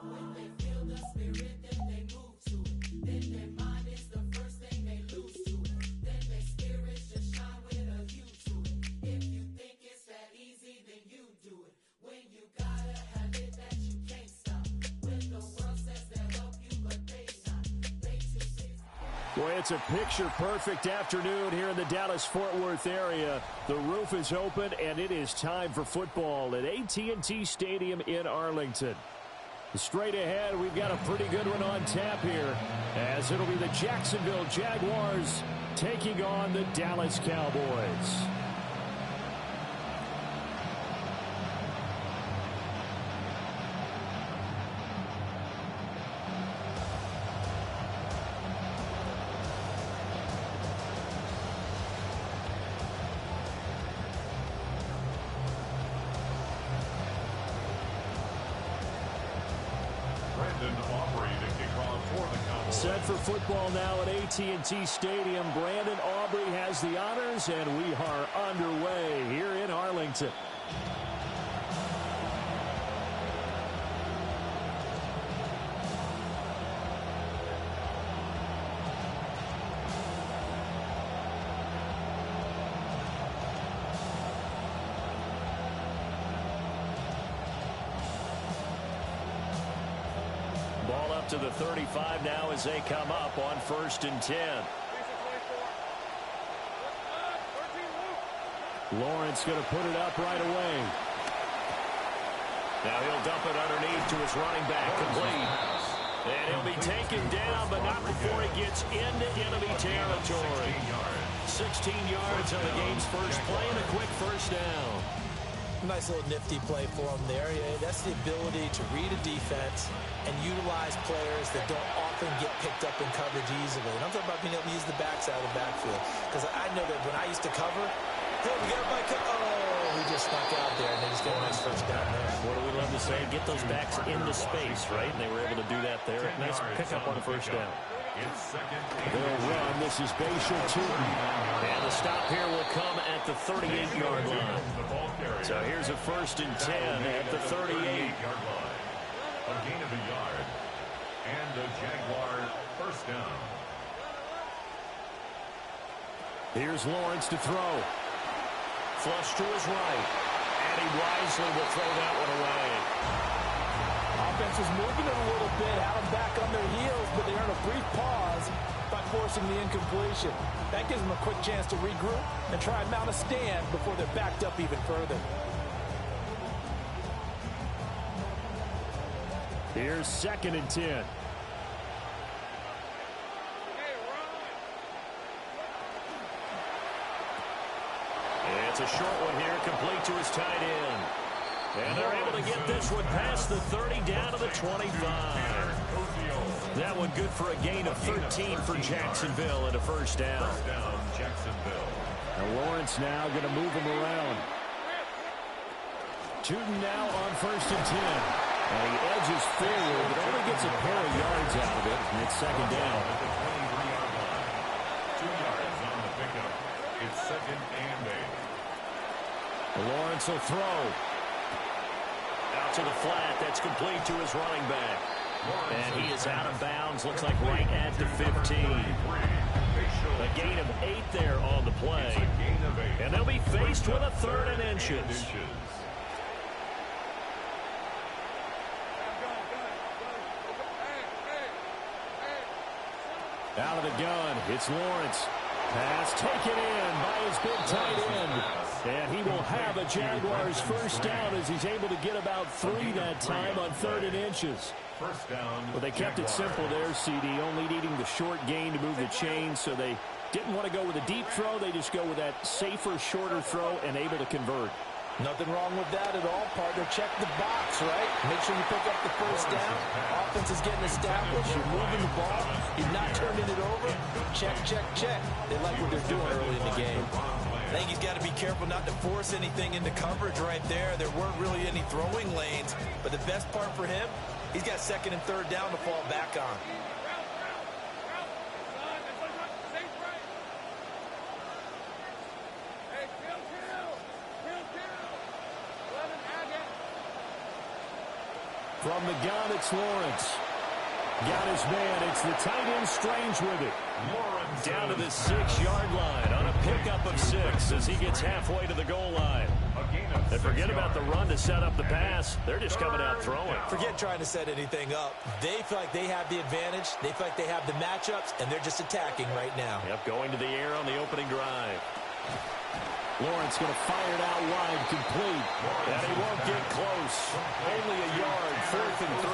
When they feel the spirit, then they move to it. Then their mind is the first thing they lose to it. Then their spirits just shine with a hue to it. If you think it's that easy, then you do it. When you gotta have it that you can't stop. When the world says they'll help you, but they not. They too busy. Boy, it's a picture-perfect afternoon here in the Dallas-Fort Worth area. The roof is open, and it is time for football at AT&T Stadium in Arlington. Straight ahead, we've got a pretty good one on tap here, as it'll be the Jacksonville Jaguars taking on the Dallas Cowboys. Set for football now at AT&T Stadium. Brandon Aubrey has the honors, and we are underway here in Arlington. To the 35 now as they come up on 1st and 10. Lawrence going to put it up right away. Now he'll dump it underneath to his running back, complete. And he'll be taken down, but not before he gets into enemy territory. 16 yards on the game's first play and a quick first down. Nice little nifty play for him there. Yeah, that's the ability to read a defense and utilize players that don't often get picked up in coverage easily. And I'm talking about being able to use the backside of the backfield. Because I know that when I used to cover, hey, we got my he just snuck out there, and they just got a nice first down there. What do we love to say? Get those backs into space, right? And they were able to do that there. Nice pickup on the first down. They'll run. This is Bashir Tootin. And the stop here will come at the 38-yard line. So here's a 1st and 10 at the 38. A gain of a yard. And the Jaguar first down. Here's Lawrence to throw. Flush to his right. And he wisely will throw that one away. Offense is moving it a little bit, had them back on their heels, but they earn a brief pause by forcing the incompletion. That gives them a quick chance to regroup and try and mount a stand before they're backed up even further. Here's 2nd and 10. It's a short one here, complete to his tight end. And they're able to get this one past the 30 down to the 25. That one good for a gain of 13 for Jacksonville and a first down. First down, Jacksonville. Now Lawrence now going to move him around. Tootin now on 1st and 10. And he edges forward, but only gets a pair of yards out of it, and it's 2nd down. At the 23-yard line. 2 yards on the pickup. It's 2nd and 8. Lawrence will throw. Out to the flat. That's complete to his running back. And he is out of bounds. Looks like right at the 15. A gain of 8 there on the play. And they'll be faced with a 3rd and inches. Out of the gun, it's Lawrence. Pass taken in by his big tight end. And he will have a Jaguars first down as he's able to get about 3 that time on 3rd and inches. First down. Well, they kept it simple there, CD, only needing the short gain to move the chain, so they didn't want to go with a deep throw. They just go with that safer, shorter throw and able to convert. Nothing wrong with that at all, partner. Check the box, right? Make sure you pick up the first down. Offense is getting established. You're moving the ball. You're not turning it over. Check, check, check. They like what they're doing early in the game. I think he's got to be careful not to force anything into coverage right there. There weren't really any throwing lanes. But the best part for him, he's got 2nd and 3rd down to fall back on. From the gun, it's Lawrence. Got his man. It's the tight end Strange with it. Down to the 6-yard line on a pickup of 6 as he gets halfway to the goal line. And forget about the run to set up the pass. They're just coming out throwing. Forget trying to set anything up. They feel like they have the advantage. They feel like they have the matchups, and they're just attacking right now. Yep, going to the air on the opening drive. Lawrence going to fire it out wide, complete. And he won't get close. Only a yard, 4th and 3.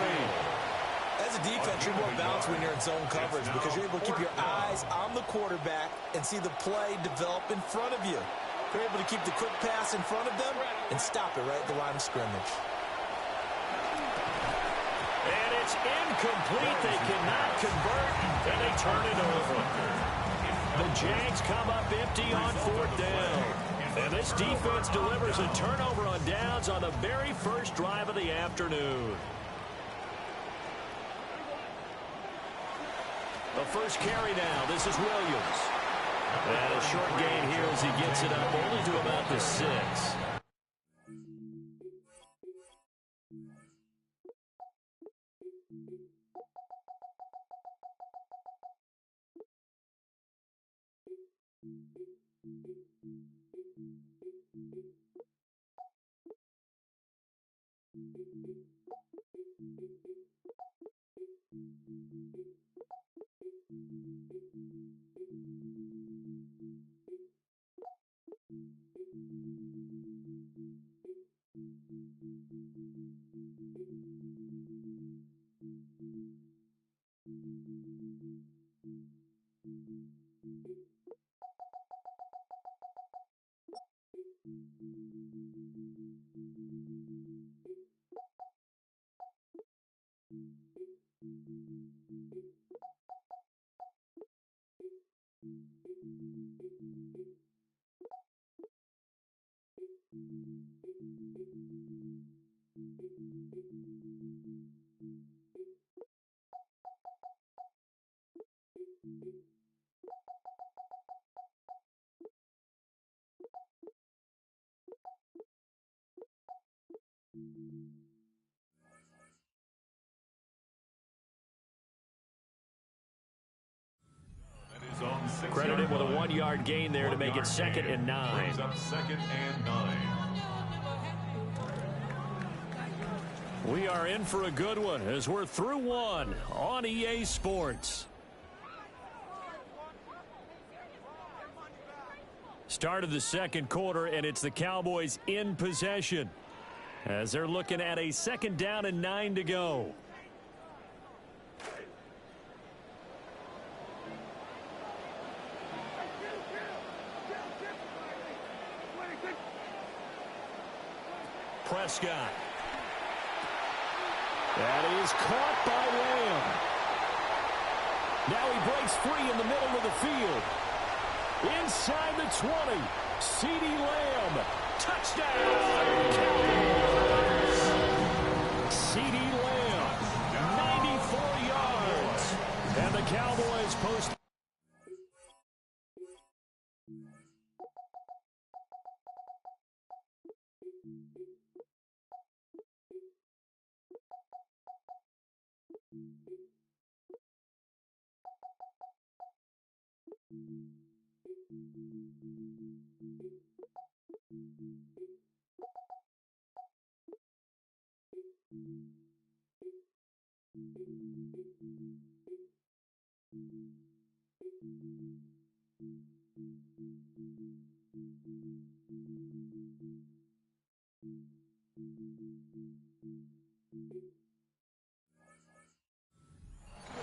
As a defense, you're more balanced when you're in zone coverage because you're able to keep your eyes on the quarterback and see the play develop in front of you. You're able to keep the quick pass in front of them and stop it right at the line of scrimmage. And it's incomplete. They cannot convert, and they turn it over. The Jags come up empty on 4th down. And this defense delivers a turnover on downs on the very first drive of the afternoon. The first carry now. This is Williams. And a short gain here as he gets it up only to about the 6. Credited with a 1-yard gain there to make it 2nd and 9. Brings up 2nd and 9. We are in for a good one as we're through one on EA Sports. Start of the second quarter, and it's the Cowboys in possession as they're looking at a 2nd down and 9 to go. Prescott. That is caught by Lamb. Now he breaks free in the middle of the field. Inside the 20. CeeDee Lamb. Touchdown! Cowboys! CeeDee Lamb. 94 yards. And the Cowboys post.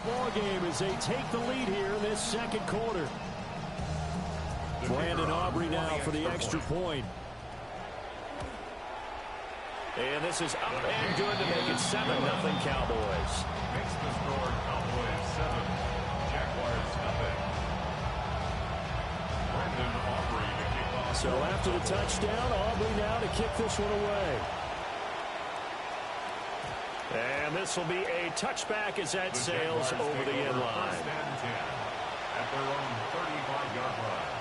Ball game as they take the lead here in this second quarter. Brandon Aubrey now for the extra point. And this is up and good to make it 7-0 Cowboys. Makes the score Cowboys 7. Jaguars nothing. Brandon Aubrey to kick off. So after the touchdown, Aubrey now to kick this one away. And this will be a touchback as that sails over the end line. 1st and 10 at their own 35-yard line.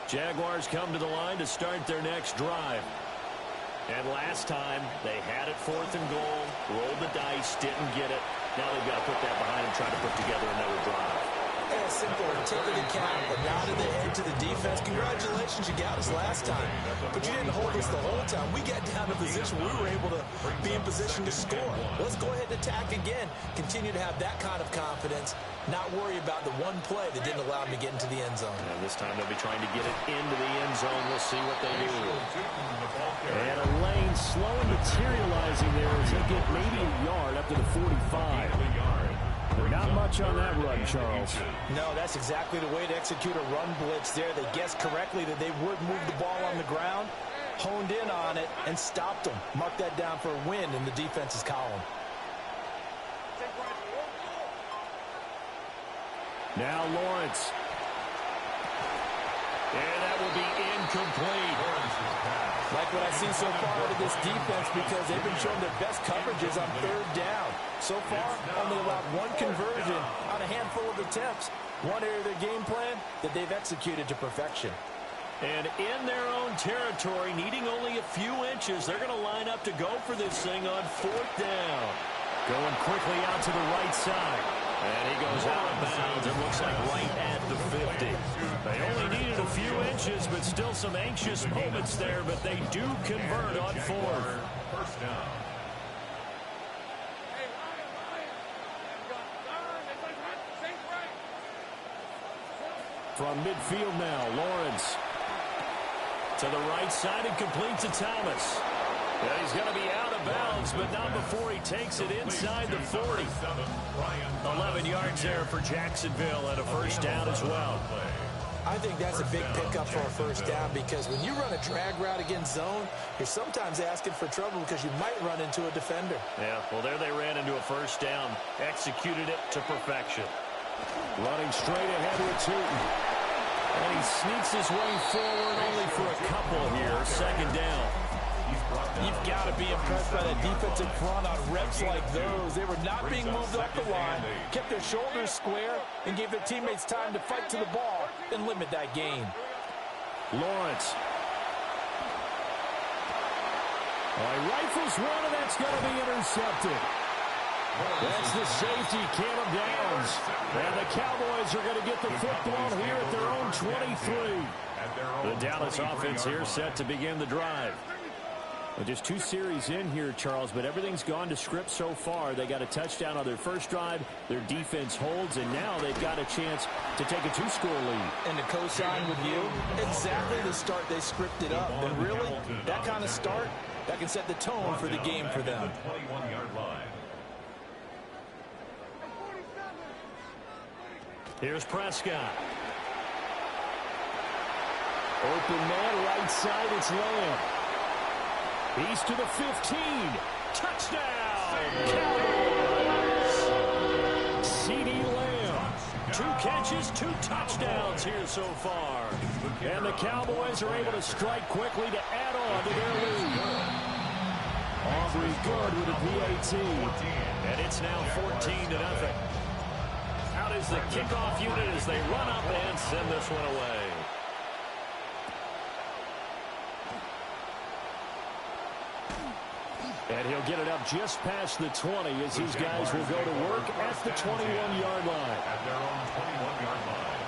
Jaguars come to the line to start their next drive. And last time, they had it 4th and goal, rolled the dice, didn't get it. Now they've got to put that behind them, try to put together another drive. Yeah, simple. Tip of the cap, a nod of the head to the defense. Congratulations, you got us last time. But you didn't hold us the whole time. We got down to position. We were able to be in position to score. Let's go ahead and attack again. Continue to have that kind of confidence. Not worry about the one play that didn't allow them to get into the end zone. And this time they'll be trying to get it into the end zone. We'll see what they do. And a lane slowly materializing there as they get maybe a yard up to the 45. But not much on that run, Charles. No, that's exactly the way to execute a run blitz there. They guessed correctly that they would move the ball on the ground, honed in on it, and stopped them. Mark that down for a win in the defense's column. Now Lawrence. And that will be incomplete. Like what I've seen so far out of this defense, because they've been showing their best coverages on 3rd down. So far, only allowed 1 conversion on a handful of attempts. One area of their game plan that they've executed to perfection. And in their own territory, needing only a few inches, they're going to line up to go for this thing on 4th down. Going quickly out to the right side. And he goes out of bounds. It looks like right at the 50. They only needed a few inches, but still some anxious moments there. But they do convert on 4th. First down. From midfield now, Lawrence. To the right side and completes to Thomas. Yeah, he's going to be out of bounds, but not before he takes it inside the 40. 11 yards there for Jacksonville and a first down as well. I think that's a big pickup for a first down, because when you run a drag route against zone, you're sometimes asking for trouble because you might run into a defender. Yeah, well, there they ran into a first down. Executed it to perfection. Running straight ahead with Tootin. And he sneaks his way forward only for a couple here. 2nd down. You've got to be impressed by that defensive front on reps like those. They were not being moved up the line, kept their shoulders square, and gave their teammates time to fight to the ball and limit that gain. Lawrence. Rifles one, and that's going to be intercepted. That's the safety, Caleb Downs. And the Cowboys are going to get the football here at their own 23. The Dallas offense here set to begin the drive. Well, just 2 series in here, Charles, but everything's gone to script so far. They got a touchdown on their first drive. Their defense holds, and now they've got a chance to take a 2-score lead. And to co-sign with you, exactly the start they scripted up. And really, that kind of start, that can set the tone for the game for them. 21-yard line. Here's Prescott. Open man, right side, it's Lamb. He's to the 15. Touchdown! Cowboys! CeeDee Lamb. 2 catches, 2 touchdowns here so far. And the Cowboys are able to strike quickly to add on to their lead. Aubrey good with a PAT. And it's now 14-0. Out is the kickoff unit as they run up and send this one away. And he'll get it up just past the 20 as these guys will go to work at the 21-yard line. At their own 21-yard line.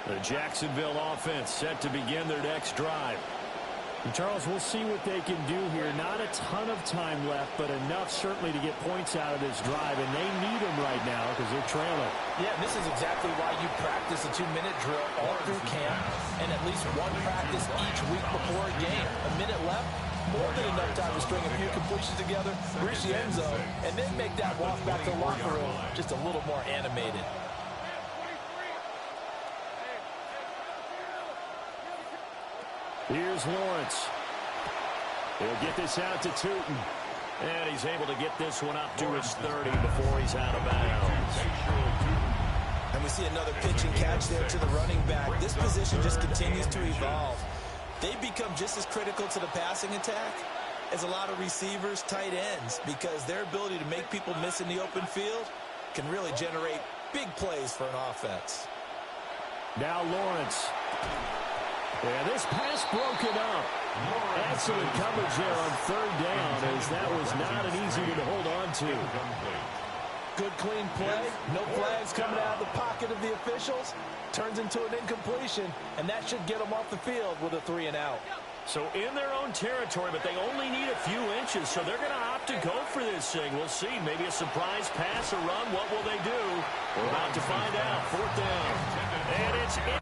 The Jacksonville offense set to begin their next drive. And Charles, we'll see what they can do here. Not a ton of time left, but enough certainly to get points out of this drive, and they need them right now because they're trailing. Yeah, this is exactly why you practice a 2-minute drill all through camp and at least 1 practice each week before a game. A minute left, more than enough time to string a few completions together, reach the end zone, and then make that walk back to the locker room just a little more animated. Here's Lawrence. He'll get this out to Tootin. And he's able to get this one up to his 30 before he's out of bounds. And we see another pitch and catch there to the running back. This position just continues to evolve. They've become just as critical to the passing attack as a lot of receivers, tight ends, because their ability to make people miss in the open field can really generate big plays for an offense. Now Lawrence. And this pass broken up. Excellent coverage there on third down, as that was not an easy one to hold on to. Good clean play. No flags coming out of the pocket of the officials. Turns into an incompletion, and that should get them off the field with a 3 and out. So in their own territory, but they only need a few inches, so they're going to opt to go for this thing. We'll see. Maybe a surprise pass or run. What will they do? We're about to find out. Fourth down. And it's in.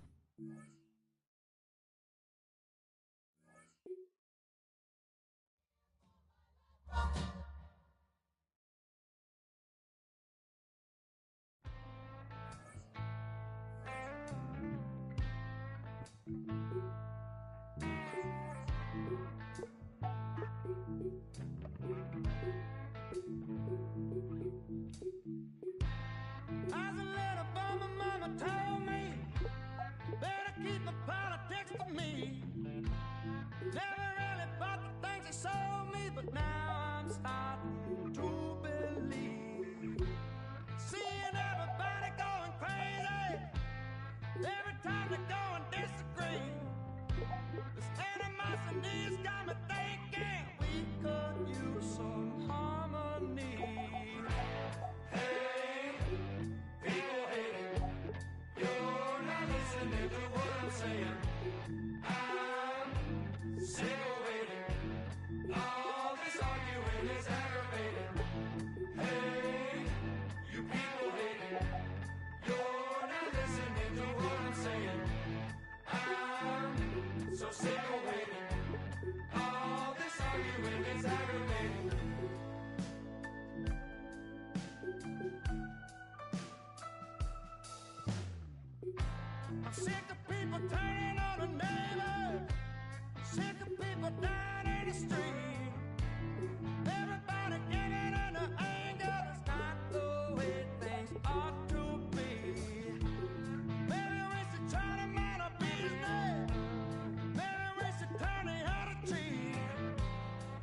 As a little boy, my mama told me, better keep my politics to me. Never really bought the things they sold me, but now I'm starting to believe. Seeing everybody going crazy, every time they go and disagree. This animosity's got me thinking we could use some harmony. Hey, people hating, you're not listening to what I'm saying. I'm sick of waiting, all this arguing is aggravating. Hey, you people hating, you're not listening to what I'm saying. I'm so sick of waiting, all this arguing is aggravating. I'm sick of people turning on the neighbor, sick of people dying in the street. Everybody giving into anger, that's not the way things ought to be. Maybe we should try to mind our business, maybe we should turn the other cheek.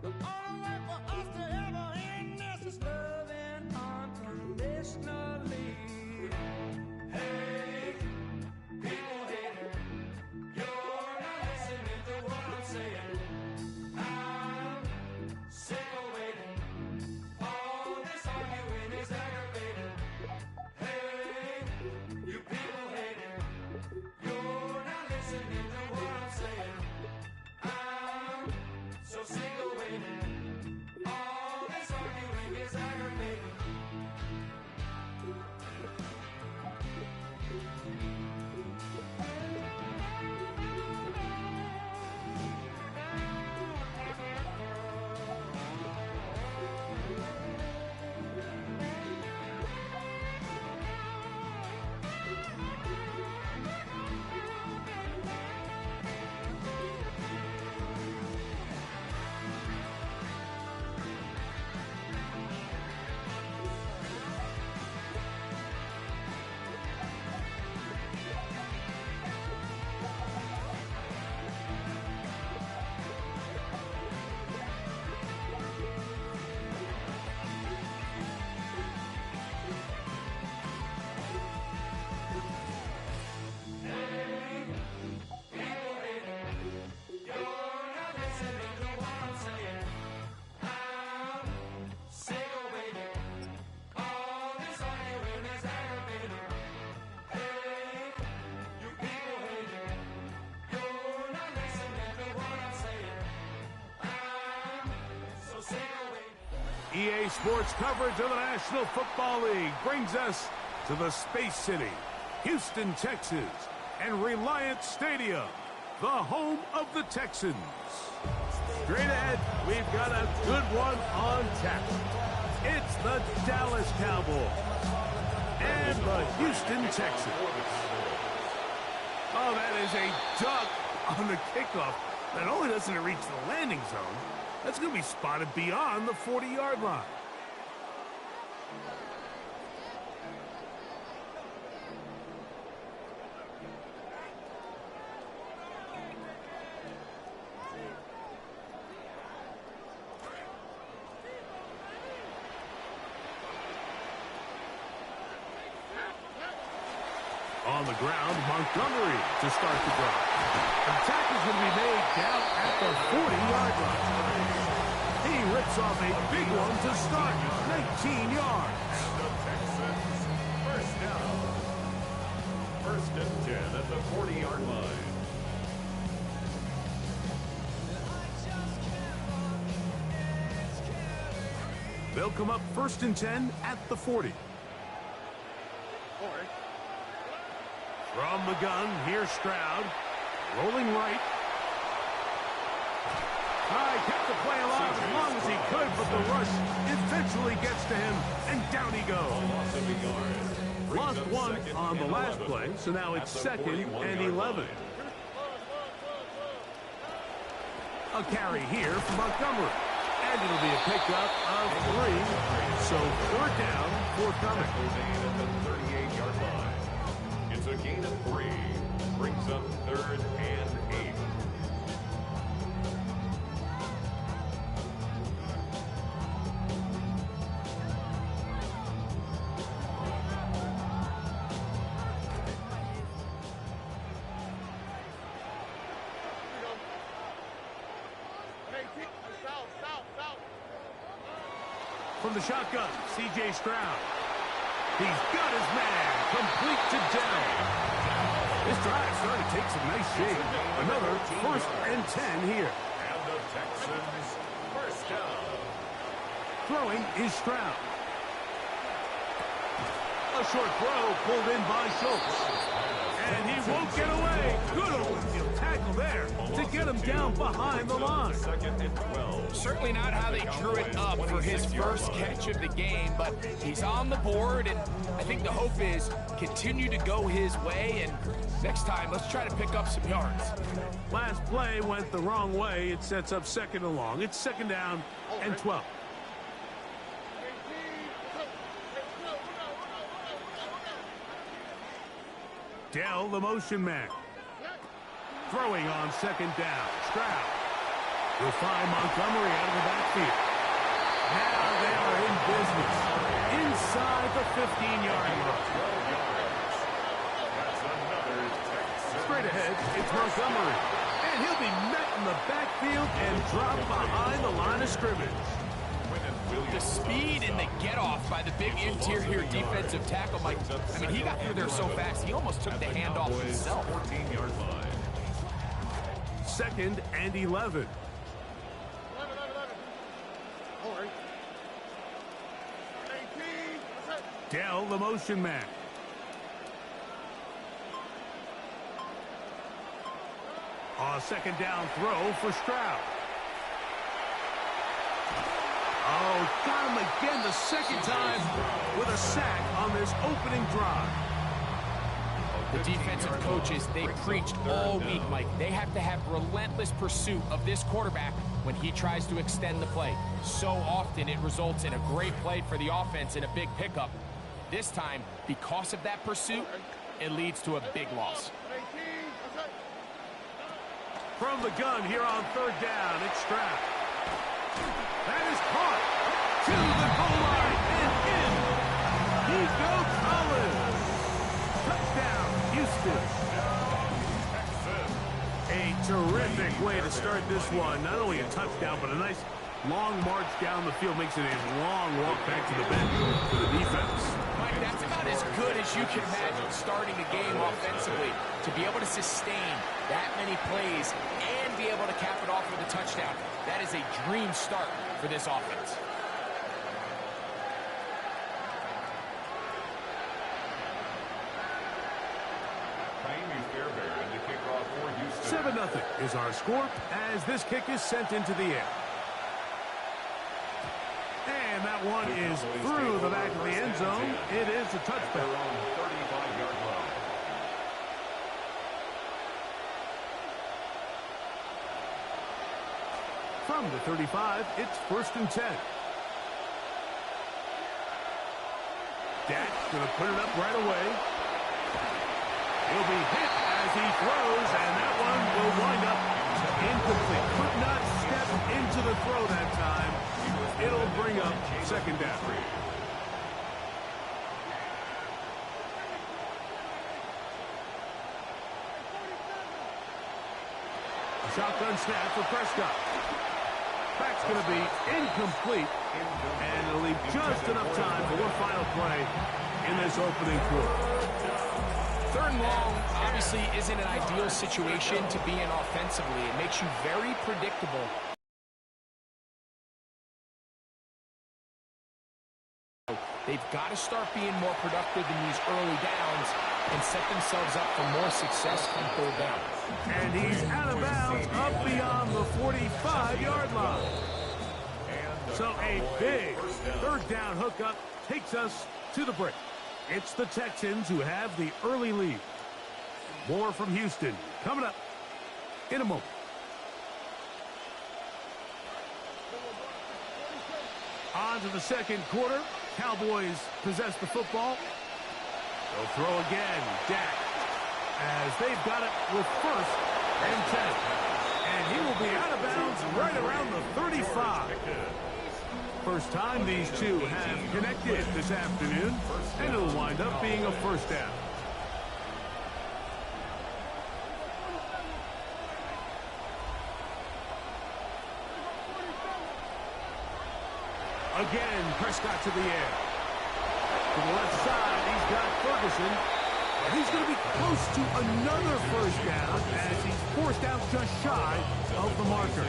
The only way for us to ever end this is loving unconditionally. Hey, people hating, you're not listening to what I'm saying. I'm sick of waiting, all this arguing is aggravating. Hey, you people hating, you're not listening to what I'm saying. I'm so sick of waiting, all this arguing is aggravating. EA Sports coverage of the National Football League brings us to the Space City, Houston, Texas, and Reliant Stadium, the home of the Texans. Straight ahead, we've got a good one on tap. It's the Dallas Cowboys and the Houston Texans. Oh, that is a duck on the kickoff. Not only doesn't it reach the landing zone, that's going to be spotted beyond the 40-yard line. On the ground, Montgomery to start the drive. The tackle's going to be made down at the 40-yard line. He rips off a big one to start. 19 yards. And the Texans, first down. First and 10 at the 40-yard line. They'll come up first and 10 at the 40. From the gun, here's Stroud. Rolling right. Kept the play alive as long as he could, but the rush eventually gets to him, and down he goes. Lost one on the last play, so now it's second and 11. A carry here for Montgomery. And it'll be a pickup of 3. So 4th down, forthcoming. At the 38-yard line. It's a gain of 3. Brings up 3rd and 8. From the shotgun, C.J. Stroud. He's got his man, complete to Dell. This drive starting to take some nice shape. Another 1st and 10 here. And the Texans, first down. Throwing is Stroud. A short throw pulled in by Schultz. And he won't get away. Good old field tackle there to get him down behind the line. 2nd and 12. Certainly not how they drew it up for his first catch of the game, but he's on the board, and I think the hope is continue to go his way, and next time, let's try to pick up some yards. Last play went the wrong way. It sets up 2nd and long. It's 2nd down and 12. Dell, the motion man. Throwing on 2nd down. Stroud will find Montgomery out of the backfield. Now they are in business. Inside the 15-yard line. That's another Texans. Straight ahead, it's Montgomery. And he'll be met in the backfield and dropped behind the line of scrimmage. The speed and the get-off by the big interior defensive tackle, Mike. I mean, he got through there so fast, he almost took the handoff himself. 14-yard line. 2nd and 11. Dell, the motion man. A 2nd down throw for Stroud. Oh, got him again the 2nd time with a sack on this opening drive. The defensive coaches, they preached all week, Mike. They have to have relentless pursuit of this quarterback when he tries to extend the play. So often it results in a great play for the offense and a big pickup. This time, because of that pursuit, it leads to a big loss. From the gun here on 3rd down, it's Stroud. That is caught to the goal line and in. Nico Collins. Touchdown, Houston. A terrific way to start this one. Not only a touchdown, but a nice long march down the field. Makes it a long walk back to the bench for the defense. Mike, that's about as good as you can imagine starting a game offensively. To be able to sustain that many plays and be able to cap it off with a touchdown, that is a dream start for this offense. Miami Fairbairn to kick off for Houston. 7-0 is our score as this kick is sent into the air. And that one is through the back of the end zone. It is a touchback. On 35-yard line. From the 35, it's 1st and 10. Dak's going to put it up right away. He'll be hit as he throws, and that one will wind up incomplete. Could not step into the throw that time. It'll bring up 2nd down. Shotgun snap for Prescott. Back's going to be incomplete, and it'll leave just enough time for one final play in this opening quarter. 3rd and long obviously isn't an ideal situation to be in offensively. It makes you very predictable. They've got to start being more productive in these early downs and set themselves up for more success on 3rd down. And he's out of bounds up beyond the 45-yard line. So a big 3rd down hookup takes us to the break. It's the Texans who have the early lead. More from Houston coming up in a moment. On to the 2nd quarter. Cowboys possess the football. They'll throw again. Dak, as they've got it with 1st and 10. And he will be out of bounds right around the 35. First time these two have connected this afternoon, and it'll wind up being a 1st down. Again, Prescott to the air. To the left side, he's got Ferguson. And he's going to be close to another 1st down as he's forced out just shy of the marker.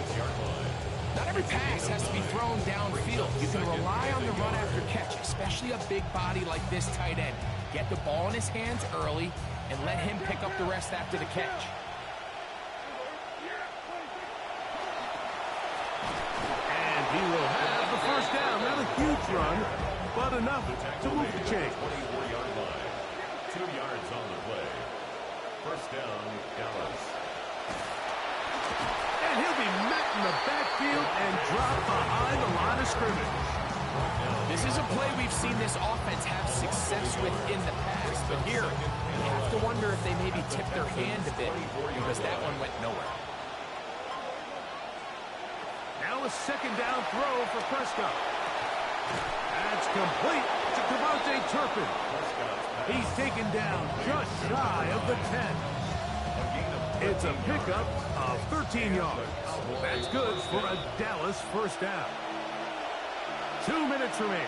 Not every pass has to be thrown downfield. You can rely on the run after catch, especially a big body like this tight end. Get the ball in his hands early and let him pick up the rest after the catch. And he will have the 1st down. Not a huge run, but enough to move the chain. 24-yard line. 2 yards on the play. 1st down, Dallas. And he'll be met in the backfield and dropped behind the line of scrimmage. This is a play we've seen this offense have success with in the past, but here you have to wonder if they maybe tipped their hand a bit because that one went nowhere. Now a 2nd down throw for Prescott. That's complete to Devontae Turpin. He's taken down just shy of the 10. It's a pickup of 13 yards. That's good for a Dallas 1st down. 2 minutes remaining.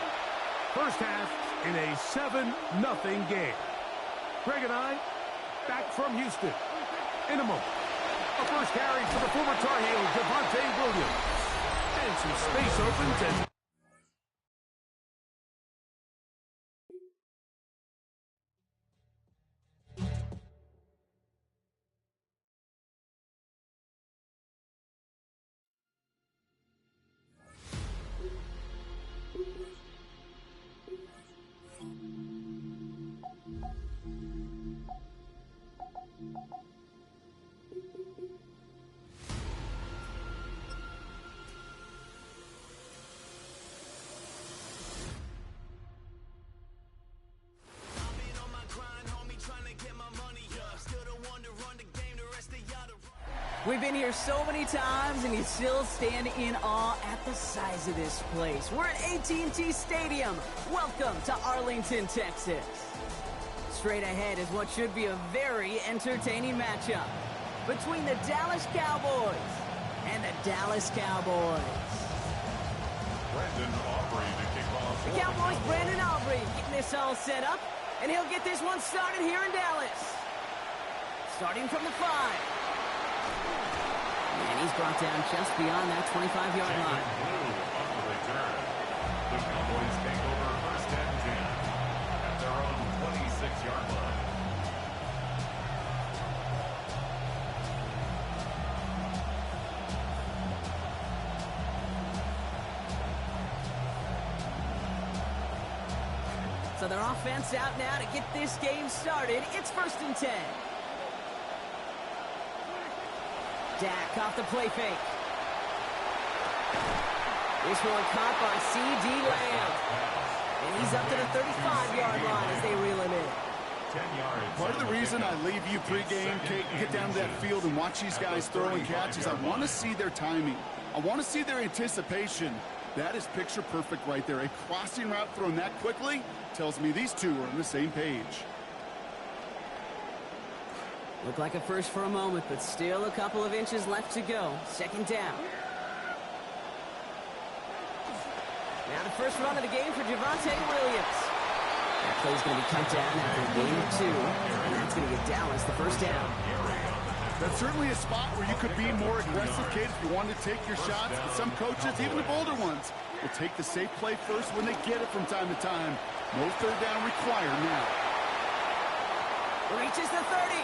1st half in a 7-0 game. Greg and I back from Houston in a moment. A 1st carry for the former Tar Heel, Devontae Williams. And some space opens and... We've been here so many times, and you still stand in awe at the size of this place. We're at AT&T Stadium. Welcome to Arlington, Texas. Straight ahead is what should be a very entertaining matchup between the Dallas Cowboys and the Dallas Cowboys. Brandon Aubrey to kick off. The Cowboys, Brandon Aubrey, getting this all set up, and he'll get this one started here in Dallas. Starting from the 5. And he's brought down just beyond that 25-yard line. On the return. The Cowboys take over 1st and 10 at their own 26-yard line. So their offense out now to get this game started. It's 1st and 10. Dak off the play fake. This one caught by C.D. Lamb. And he's up to the 35-yard line as they reel him in. 10 yards. Part of the reason I leave you pregame, Kate, get down to that field and watch these guys throw and catch is I want to see their timing. I want to see their anticipation. That is picture perfect right there. A crossing route thrown that quickly tells me these two are on the same page. Looked like a first for a moment, but still a couple of inches left to go. Second down. Now the first run of the game for Javonte Williams. That play's going to be cut down after a gain of 2. And that's going to get Dallas the first down. That's certainly a spot where you could be more aggressive, kid, if you want to take your shots. But some coaches, even the bolder ones, will take the safe play first when they get it from time to time. No third down required now. Reaches the 30.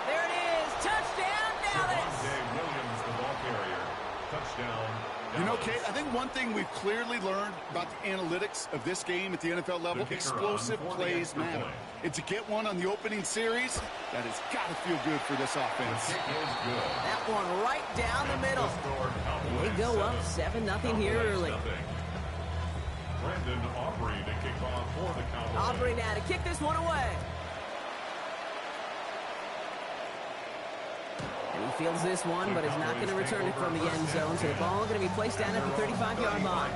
There it is. Touchdown, Dallas. Williams, the ball carrier. Touchdown. You know, Kate, I think one thing we've clearly learned about the analytiks of this game at the NFL level, explosive plays matter. And to get one on the opening series, that has got to feel good for this offense. That one right down the middle. And they go up 7-0 here early. Brandon Aubrey to kick off for the Cowboys. Aubrey now to kick this one away. And he fields this one, but is not going to return it from the end zone. So the ball going to be placed down at the 35-yard line.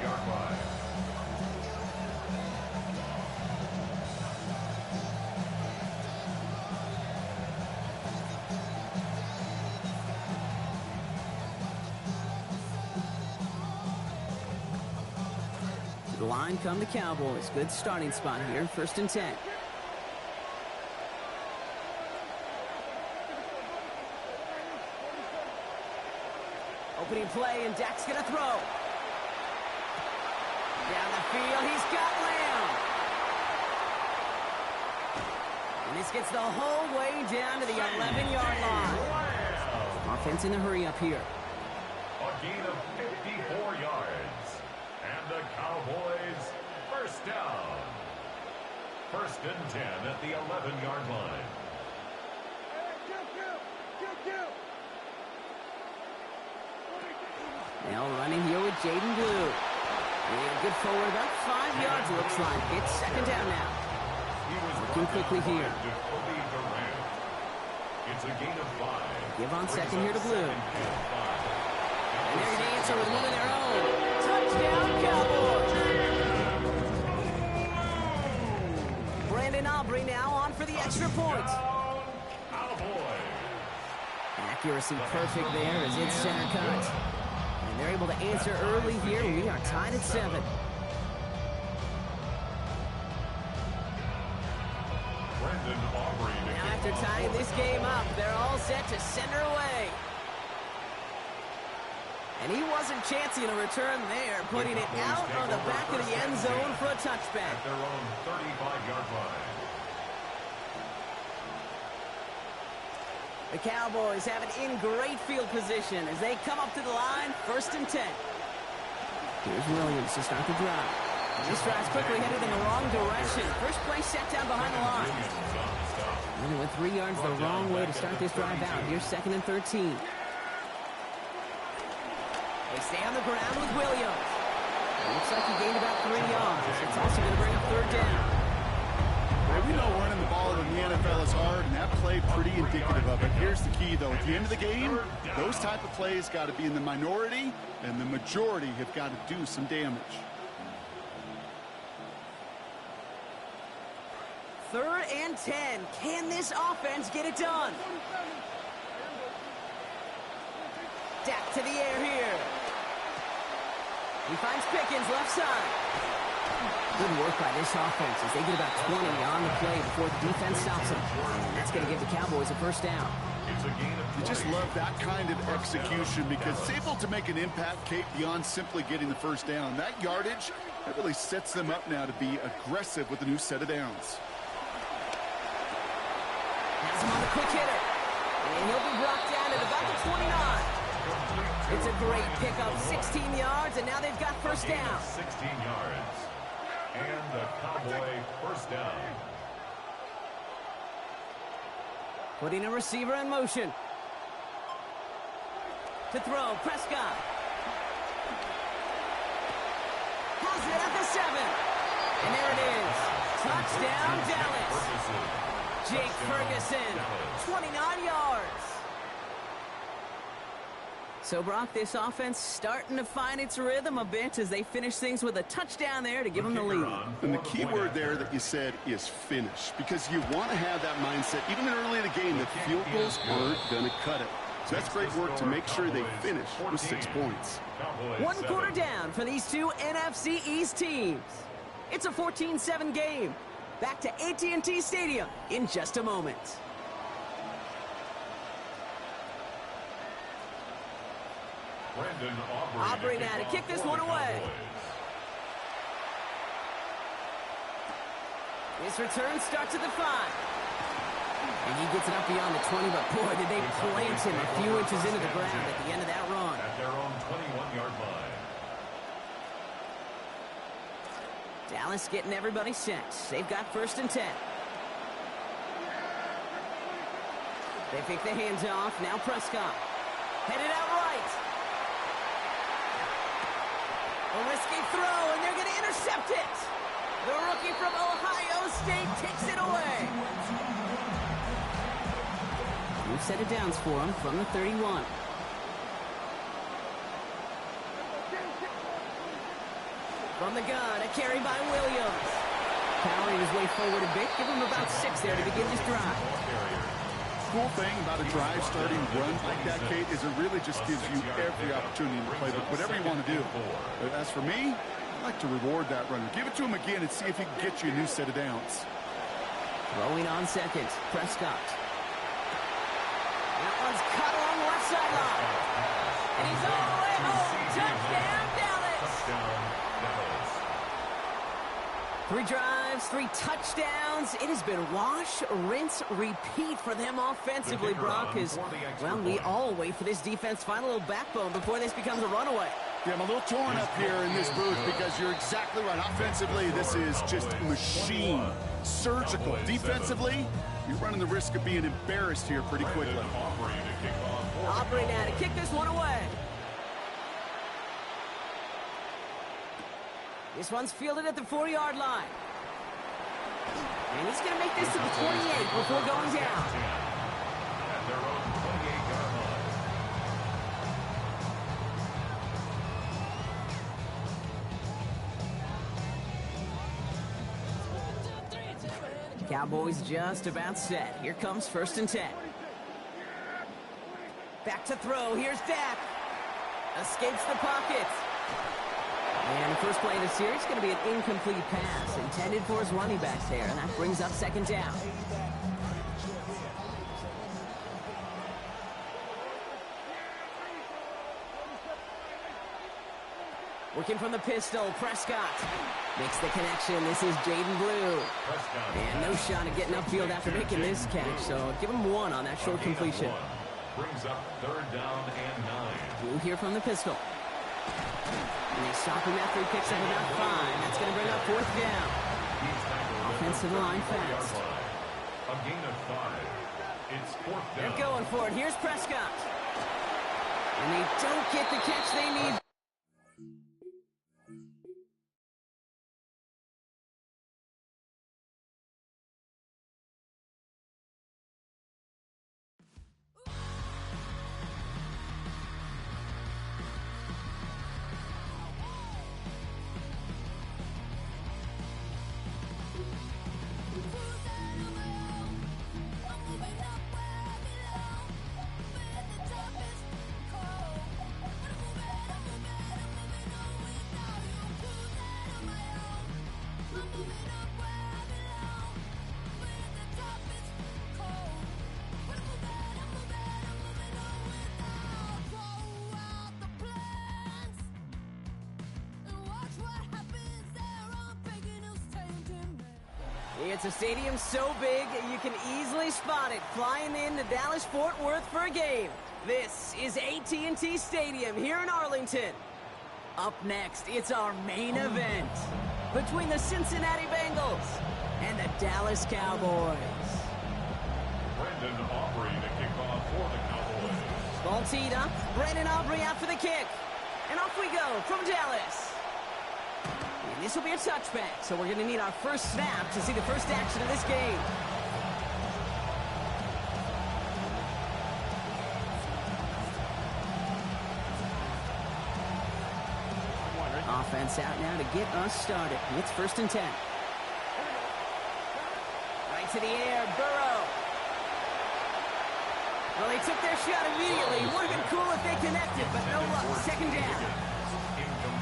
The line come the Cowboys. Good starting spot here. 1st and 10. Opening play, and Dak's going to throw. Down the field, he's got Lamb. And this gets the whole way down to the 11-yard line. Offense in a hurry up here. A gain of 54 yards. And the Cowboys first down. 1st and 10 at the 11-yard line. Now running here with Jaden Blue. And good forward, about 5 yards looks like. It's 2nd down now. Looking quickly here. It's a gain of 5. Give on 2nd here to Blue. And there's an answer with one of their own. Touchdown, Cowboys! Brandon Aubrey now on for the extra point. Accuracy perfect there as it's center cut. And they're able to answer early here. We are tied at 7. Now after tying this game up, they're all set to send her away. And he wasn't chancing a return there, putting it out on the back of the end zone for a touchback. At their own 35-yard line. The Cowboys have it in great field position as they come up to the line, 1st and 10. Here's Williams to start the drive. This drive's quickly headed in the wrong direction. First play set down behind the line. And he went 3 yards the wrong way to start this drive out. Here's 2nd and 13. They stay on the ground with Williams. It looks like he gained about 3 yards. It's also going to bring up 3rd down. Well, we know running the ball in the NFL is hard, and that play pretty indicative of it. Here's the key, though. At the end of the game, those type of plays got to be in the minority, and the majority have got to do some damage. 3rd and 10. Can this offense get it done? Dak to the air here. He finds Pickens left side. Good work by this offense as they get about 20 on the play before the defense stops them. That's going to give the Cowboys a 1st down. You just love that kind of execution because it's able to make an impact, Kate, beyond simply getting the 1st down. That yardage, that really sets them up now to be aggressive with a new set of downs. Has him on the quick hitter. And he'll be brought down at about the 29. It's a great pickup, 16 yards, and now they've got 1st down. 16 yards. And the Cowboy 1st down. Putting a receiver in motion. To throw, Prescott. Has it at the 7. And there it is. Touchdown, Dallas. Jake Ferguson, 29 yards. So, Brock, this offense starting to find its rhythm a bit as they finish things with a touchdown there to give them the lead. And the key word there that you said is finish, because you want to have that mindset, even early in the game, that field goals aren't going to cut it. So that's great work to make sure they finish with 6 points. 1 quarter down for these two NFC East teams. It's a 14-7 game. Back to AT&T Stadium in just a moment. Aubrey now to kick this one away. His return starts at the 5. And he gets it up beyond the 20, but boy, did they plant him a few inches into the ground at the end of that run. At their own 21-yard line. Dallas getting everybody set. They've got 1st and 10. They pick the hands off. Now Prescott. Headed out right. A risky throw, and they're going to intercept it. The rookie from Ohio State takes it away. 2 set of downs for him from the 31. From the gun, a carry by Williams. Powering his way forward a bit. Give him about 6 there to begin this drive. Cool thing about a drive starting run like that, Kate, is it really just gives you every opportunity to play whatever you want to do. But as for me, I like to reward that runner. Give it to him again and see if he can get you a new set of downs. Throwing on second, Prescott. That one's cut along the left sideline. And he's all the way home. Touchdown, Dallas. Touchdown, Dallas. 3 drives, 3 touchdowns. It has been wash, rinse, repeat for them offensively, Brock. Well, we all wait for this defense to find a little backbone before this becomes a runaway. Yeah, I'm a little torn up here in this booth because you're exactly right. Offensively, this is just machine. Surgical. Defensively, you're running the risk of being embarrassed here pretty quickly. Aubrey now to kick this one away. This one's fielded at the 4-yard line. And he's going to make this to the 28 before going down. At their own 28-yard line. Cowboys just about set. Here comes 1st and 10. Back to throw. Here's Dak. Escapes the pocket. And the first play of the series is going to be an incomplete pass intended for his running backs there, and that brings up 2nd down. Working from the pistol, Prescott makes the connection. This is Jaden Blue. And no shot at getting upfield after making this catch, so give him 1 on that short completion. Brings up 3rd down and 9. Blue here from the pistol. And they stop him after he picks up about 5. That's going to bring up 4th down. Offensive line fast. A gain of 5. It's 4th down. They're going for it. Here's Prescott. And they don't get the catch they need. It's a stadium so big you can easily spot it flying into Dallas-Fort Worth for a game. This is AT&T Stadium here in Arlington. Up next, it's our main event between the Cincinnati Bengals and the Dallas Cowboys. Brandon Aubrey to kick off for the Cowboys. Ball teed up. Brandon Aubrey out for the kick. And off we go from Dallas. And this will be a touchback, so we're going to need our first snap to see the first action of this game. offense out now to get us started. It's 1st and 10. Right to the air, Burrow. Well, they took their shot immediately. Would have been cool if they connected, but no luck. 2nd down.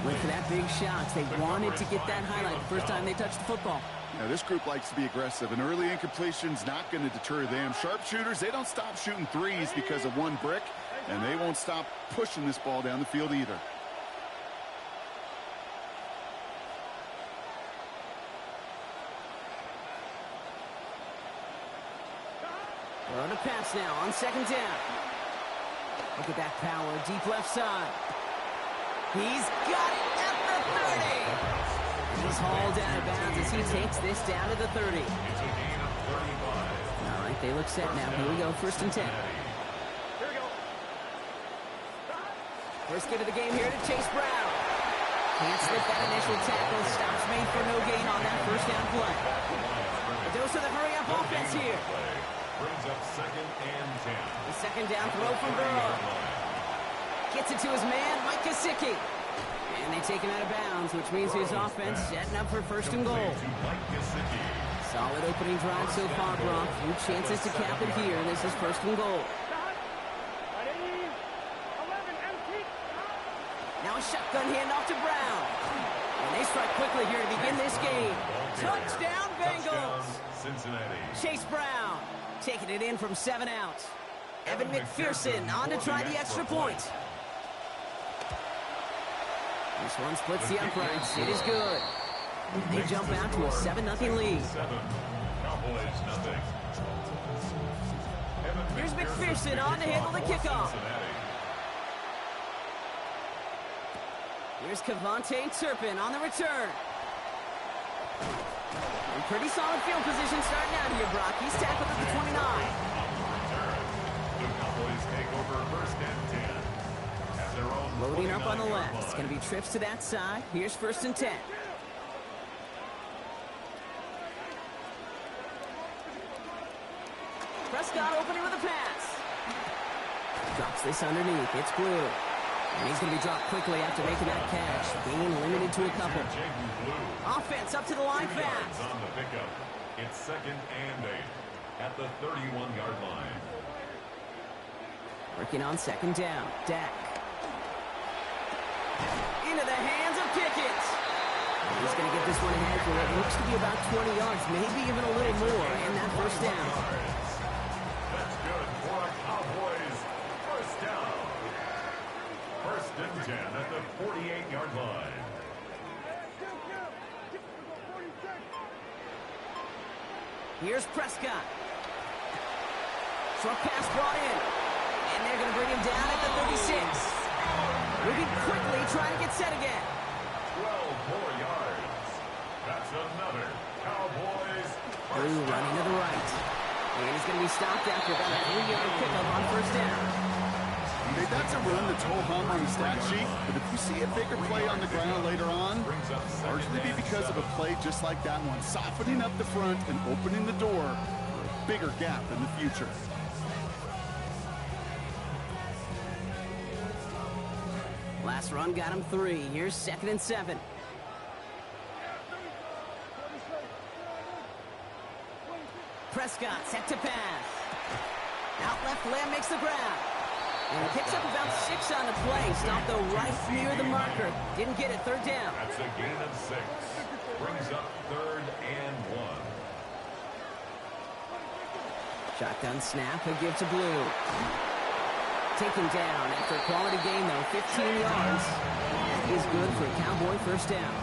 Went for that big shot. They wanted to get that highlight the first time they touched the football. Now, this group likes to be aggressive. An early incompletion's not going to deter them. Sharpshooters, they don't stop shooting threes because of one brick, and they won't stop pushing this ball down the field either. On a pass now on 2nd down. Look at that power, deep left side. He's got it at the 30. And he's hauled out of bounds as he takes this down to the 30. All right, they look set now. Here we go, 1st and 10. First get of the game here to Chase Brown. Can't slip that initial tackle. Stops made for no gain on that 1st down play. A dose of the hurry-up offense here. Brings up 2nd and 10. The 2nd down throw from Burrow. Gets it to his man, Mike Gesicki. And they take him out of bounds, which means his offense setting up for 1st and goal. Solid opening drive so far, Brock. Few chances to cap it here. This is 1st and goal. Now a shotgun handoff to Brown. And they strike quickly here to begin this game. Touchdown, Bengals! Cincinnati. Chase Brown taking it in from 7 out. Evan McPherson on to try the extra point. This one splits the uprights. It is good. And they jump out to a 7-0 lead. 7. Cowboys nothing. Here's McPherson on to handle the kickoff. Here's Kevontae Turpin on the return. And pretty solid field position starting out here, Brock. He's tackled at the 29. The Cowboys take over 1st and 10. At their own Loading up on the 49-yard left. It's line. going to be trips to that side. Here's 1st and 10. Prescott opening with a pass. Drops this underneath. It's Blue. And he's going to be dropped quickly after making that catch. Being limited to a couple. Offense up to the line fast. On the pickup. It's 2nd and 8 at the 31-yard line. Working on 2nd down. Dak. Into the hands of Pickett. He's going to get this one ahead for what looks to be about 20 yards, maybe even a little more in that 1st down. That's good for a Cowboys 1st down. 1st and 10 at the 48-yard line. Here's Prescott. Short pass brought in. And they're going to bring him down at the 36. Moving quickly, trying to get set again. 12 more yards. That's another Cowboys Blue running to the right. And he's going to be stopped after about a 3-yard pickup on 1st down. Hey, that's a run that's ho-hum on the stat sheet, but if you see a bigger play on the ground later on, largely be because of a play just like that one, softening up the front and opening the door for a bigger gap in the future. Last run got him 3. Here's 2nd and 7. Prescott set to pass. Out left, Lamb makes the grab. And he picks up about 6 on the play. Stopped though right near the marker. Didn't get it. 3rd down. That's a gain of 6. Brings up 3rd and 1. Shotgun snap, a give to Blue. Taken down after a quality gain, though, 15 yards. That is good for a Cowboy 1st down.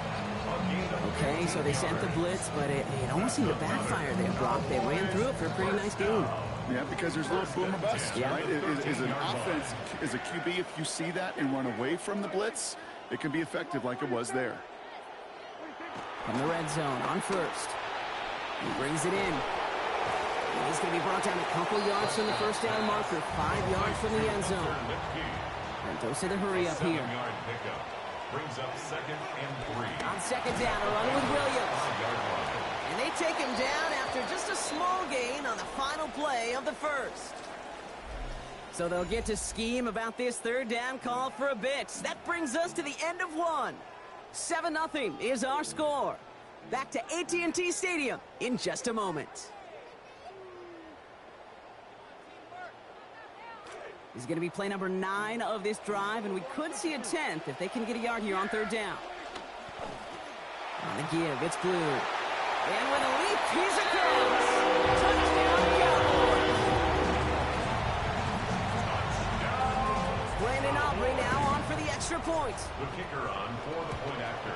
Okay, so they sent the blitz, but it almost seemed to backfire there, Brock. They ran through it for a pretty nice gain. Yeah, because there's a little boom or bust, Yeah. right? Is an offense, as a QB, if you see that and run away from the blitz, it can be effective like it was there. From the red zone on 1st. He brings it in. And he's going to be brought down a couple yards from the 1st down marker, 5 yards from the end zone. And dose of the hurry up here. 7-yard pickup. Brings up 2nd and 3. On 2nd down, a run with Williams. And they take him down after just a small gain on the final play of the 1st. So they'll get to scheme about this 3rd down call for a bit. That brings us to the end of 1. 7-0 is our score. Back to AT&T Stadium in just a moment. This is going to be play number 9 of this drive, and we could see a 10th if they can get a yard here on 3rd down. On the give, it's Blue. And with a leap, he's across. Touchdown, Cowboys. Brandon Aubrey now on for the extra point. The kicker on for the point after.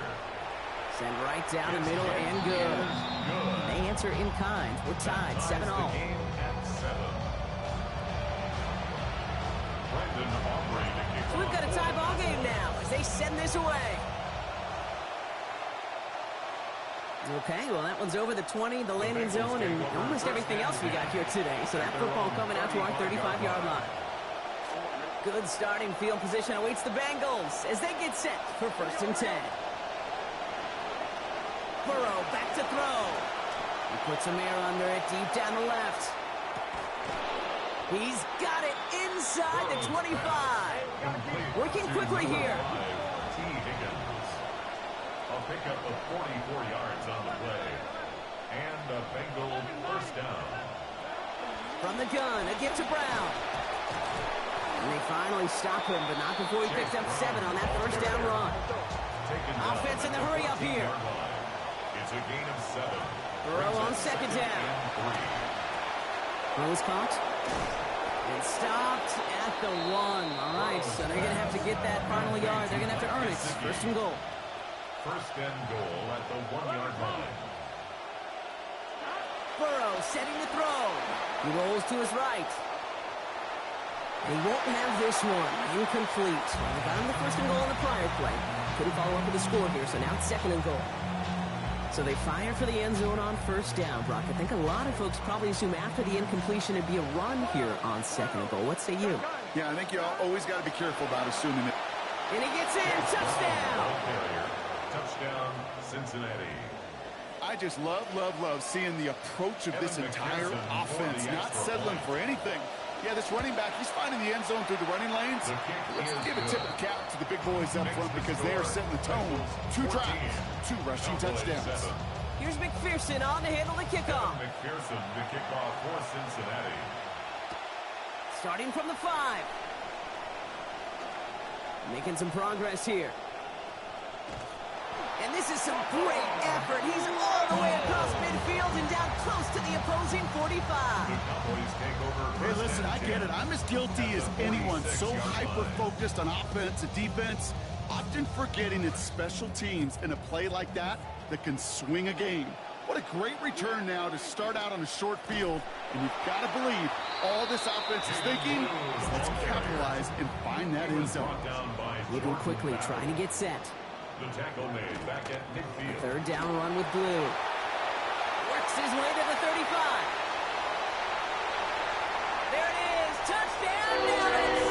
Send right down the middle and good. They answer in kind. We're tied 7-0. So we've got a tie ball game now as they send this away. Okay, well, that one's over the 20, the landing zone, and almost everything else we got here today. So that football coming out to our 35-yard line. Good starting field position awaits the Bengals as they get set for 1st and 10. Burrow back to throw. He puts some air under it deep down the left. He's got it inside the 25. Working quickly here. A pickup of 44 yards on the play. And a Bengal 1st down. From the gun, a gift to Brown. And they finally stop him, but not before he picks up 7 on that 1st down run. Offense in the hurry up here. It's a gain of 7. Burrow on 2nd down. Burrow's caught. And stopped at the 1. All right, so they're going to have to get that final yard. They're going to have to earn it. 1st and goal. 1st and goal at the 1-yard line. Burrow setting the throw. He rolls to his right. They won't have this one. Incomplete. They got him the 1st and goal in the prior play. Couldn't follow up with a score here, so now it's 2nd and goal. So they fire for the end zone on 1st down. Brock, I think a lot of folks probably assume after the incompletion it'd be a run here on 2nd and goal. What say you? Yeah, I think you always got to be careful about assuming it. And he gets in. Touchdown. Touchdown, Cincinnati. I just love seeing the approach of this entire offense, not settling for anything. Yeah, this running back, he's finding the end zone through the running lanes. Let's give a tip of the cap to the big boys up front because they are setting the tone. 2 drives, 2 rushing touchdowns. Here's McPherson on to handle the kickoff. McPherson, the kickoff for Cincinnati. Starting from the 5. Making some progress here. And this is some great effort. He's all the way across midfield and down close to the opposing 45. Hey, listen, I get it. I'm as guilty as anyone. So hyper-focused on offense and defense, often forgetting it's special teams in a play like that that can swing a game. What a great return now to start out on a short field. And you've got to believe all this offense is thinking is let's capitalize and find that end zone. Looking quickly, trying to get set. The tackle made back at midfield. 3rd down run with Blue. Works his way to the 35. There it is. Touchdown, Dallas!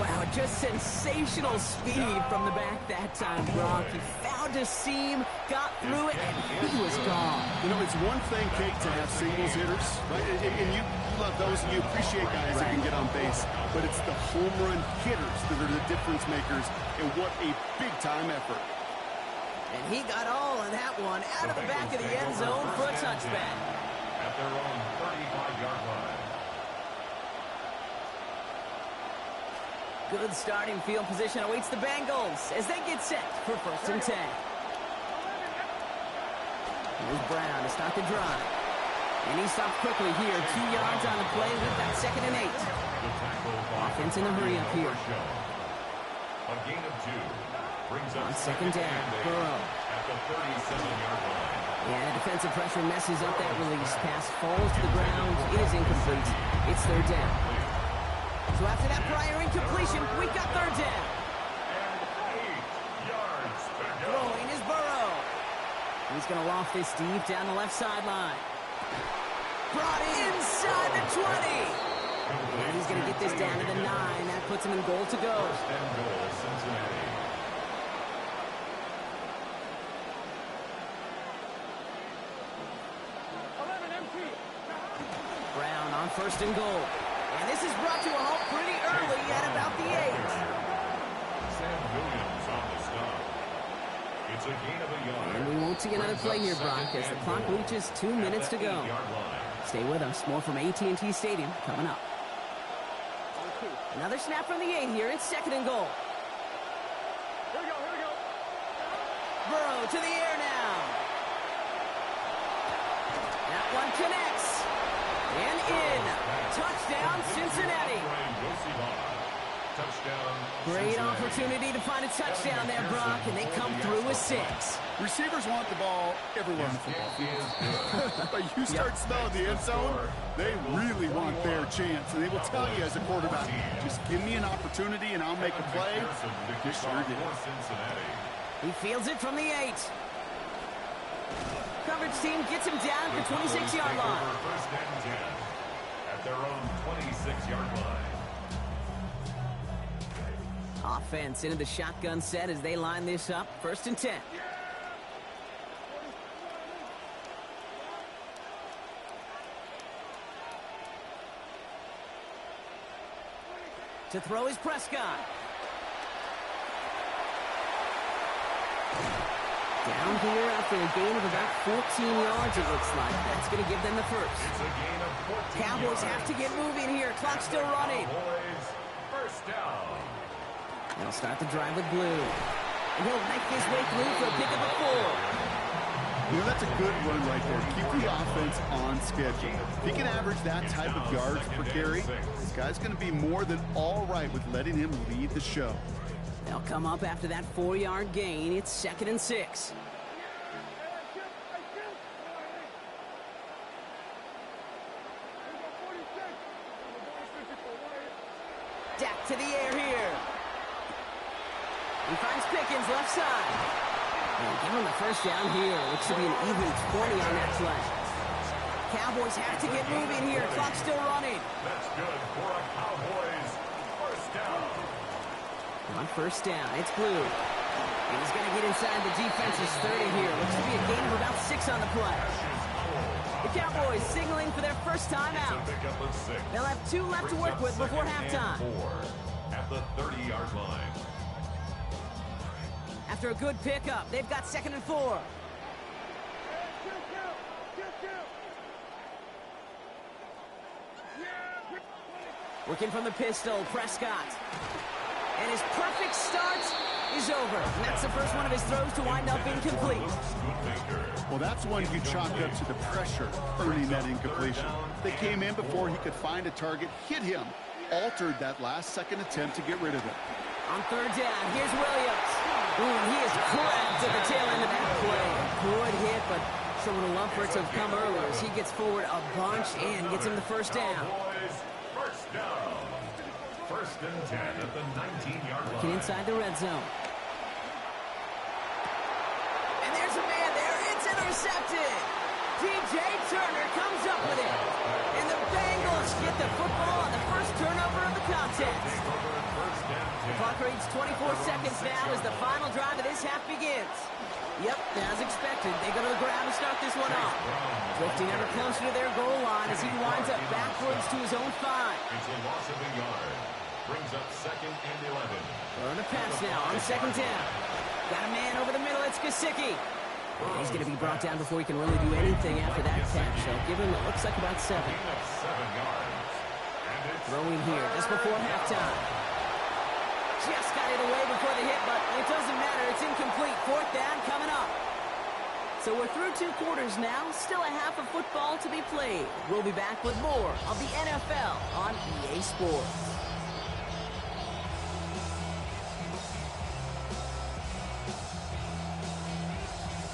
Wow, just sensational speed from the back that time, Brock. He found a seam, got through it, and he was gone. You know, it's one thing, Kate, to have singles hitters, right? And you love those, and you appreciate guys that can get on base. But it's the home run hitters that are the difference makers, and what a big-time effort. And he got all of that one out of the back of the end zone for a touchback. At their own 35-yard line. Good starting field position awaits the Bengals as they get set for 1st and 10. Here's Brown to start the drive. And he stopped quickly here. 2 yards on the play with that 2nd and 8. Offense in the hurry up here. A gain of 2. Brings On up 2nd down, Burrow. At the 37-yard line. Yeah, defensive pressure messes up that release. Pass falls to the ground. It is incomplete. It's 3rd down. So after that prior incompletion, we've got 3rd down. And 8 yards to go. Throwing is Burrow. He's going to loft this deep down the left sideline. Brought inside the 20. And he's going to get this down to the 9. That puts him in goal to go. 1st and goal, Cincinnati. Brown on 1st and goal. And this is brought to a halt pretty early at about the 8. And Williams on the stop. It's a gain of a yard. And we won't see another play here, Brock, as the clock reaches 2 minutes to go. Stay with us. More from AT&T Stadium coming up. Another snap from the 8 here. It's 2nd and goal. Here we go. Burrow to the air now. That one connects. And in. Touchdown, Cincinnati. Great opportunity to find a touchdown there, Brock, and they come through with 6. Receivers want the ball everywhere on the football field. But you start smelling the end zone, they really want their chance. And they will tell you as a quarterback, just give me an opportunity and I'll make a play. He sure did. He fields it from the 8. Coverage team gets him down at the 26-yard line. First and 10 at their own 26-yard line. Offense into the shotgun set as they line this up. 1st and 10. To throw is Prescott. Down here after a gain of about 14 yards, it looks like. That's going to give them the first. It's a gain of 14 Cowboys yards. have to get moving here. Clock's still running. Cowboys, first down. They'll start the drive with Blue. And he'll make his way through for a pickup of 4. You know, that's a good run right there. Keep the offense on schedule. If he can average that type of yards per carry, this guy's going to be more than all right with letting him lead the show. They'll come up after that 4-yard gain. It's 2nd and 6. Dak to the air here. He finds Pickens left side. And give him the first down here. Looks to be an even 20 on that play. Cowboys have to get moving here. Clock's still running. That's good for a Cowboys first down. On 1st down, it's Blue. And he's going to get inside the defense's 30 here. Looks to be a gain of about 6 on the play. The Cowboys signaling for their first time out. They'll have 2 left to work with before halftime. 4 at the 30-yard line. After a good pickup, they've got 2nd and 4. Working from the pistol, Prescott. And his perfect start is over. And that's the first one of his throws to wind up incomplete. Well, that's one you chalk up to the pressure earning that incompletion. They came in before he could find a target, hit him, altered that last-second attempt to get rid of it. On 3rd down, here's Williams. Ooh, he is cracked at the tail end of that play. Good hit, but someone will love for it to have come earlier as he gets forward a bunch and gets him the first down. Cowboys first down. 1st and 10 at the 19-yard line. Get inside the red zone. And there's a man there. It's intercepted. DJ Turner comes up with it. And the Bengals get the football on the first turnover of the contest. The clock reads 24 seconds now as the final drive of this half begins. Yep, as expected, they go to the ground to start this one off. Drifting ever closer to their goal line as he winds up backwards to his own 5. It's a loss of a yard. Brings up 2nd and 11. Throwing a pass now on 2nd down. Got a man over the middle, it's Gesicki. He's going to be brought down before he can really do anything after that catch. So give him, it looks like about 7. Gain of 7 yards. And it's Throwing here just before halftime. Just got it away before the hit, but it doesn't matter. It's incomplete. 4th down coming up. So we're through 2 quarters now. Still a half of football to be played. We'll be back with more of the NFL on EA Sports.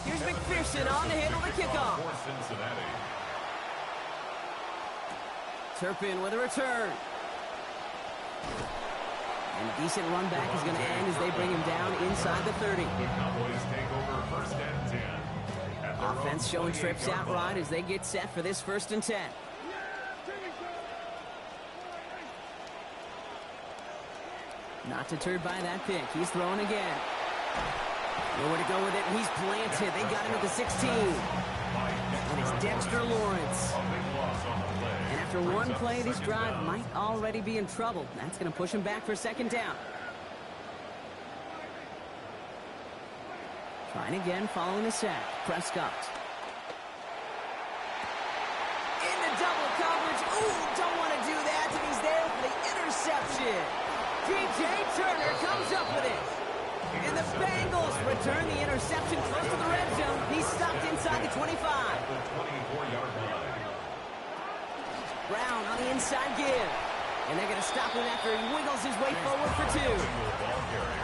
Here's McPherson on to handle the kickoff. for Cincinnati. Turpin with a return. And a decent run back is going to end as they bring him down inside the 30. The Cowboys take over 1st and 10. At their Offense own showing trips 28-yard out line. right as they get set for this 1st and 10. Not deterred by that pick. He's throwing again. Nowhere to go with it, and he's planted. They got him at the 16. And it's Dexter Lawrence. A big loss on the play. And after Brings one up play, this 2nd drive down. might already be in trouble. That's going to push him back for 2nd down. Trying again following the sack. Prescott. Into double coverage. Ooh, don't want to do that, and he's there for the interception. P.J. Turner comes up with it. And the Bengals return the interception close to the red zone. He's stopped inside the 25. The 24-yard line. Brown on the inside give. And they're going to stop him after he wiggles his way forward for 2.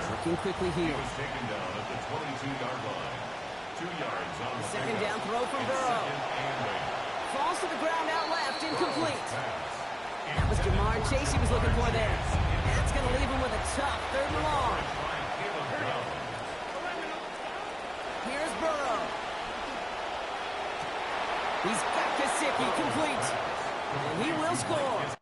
Looking quickly here. He was taken down at the 22-yard line. 2 yards on the Second down throw from Burrow. Falls to the ground out left, incomplete. That was Jamar Chase he was looking for there. That's going to leave him with a tough 3rd and long. Here's Burrow. He's got Gesicki complete. And he will score.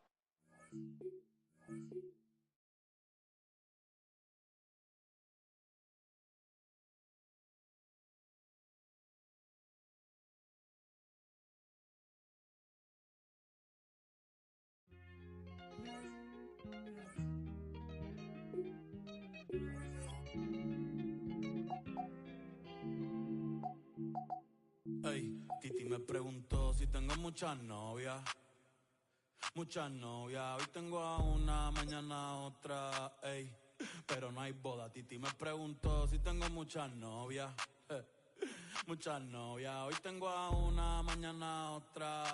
Ey, Titi me preguntó si tengo muchas novias. Muchas novias. Hoy tengo a una, mañana a otra. Ey, pero no hay boda. Titi me preguntó si tengo muchas novias. Muchas novias. Hoy tengo a una, mañana a otra.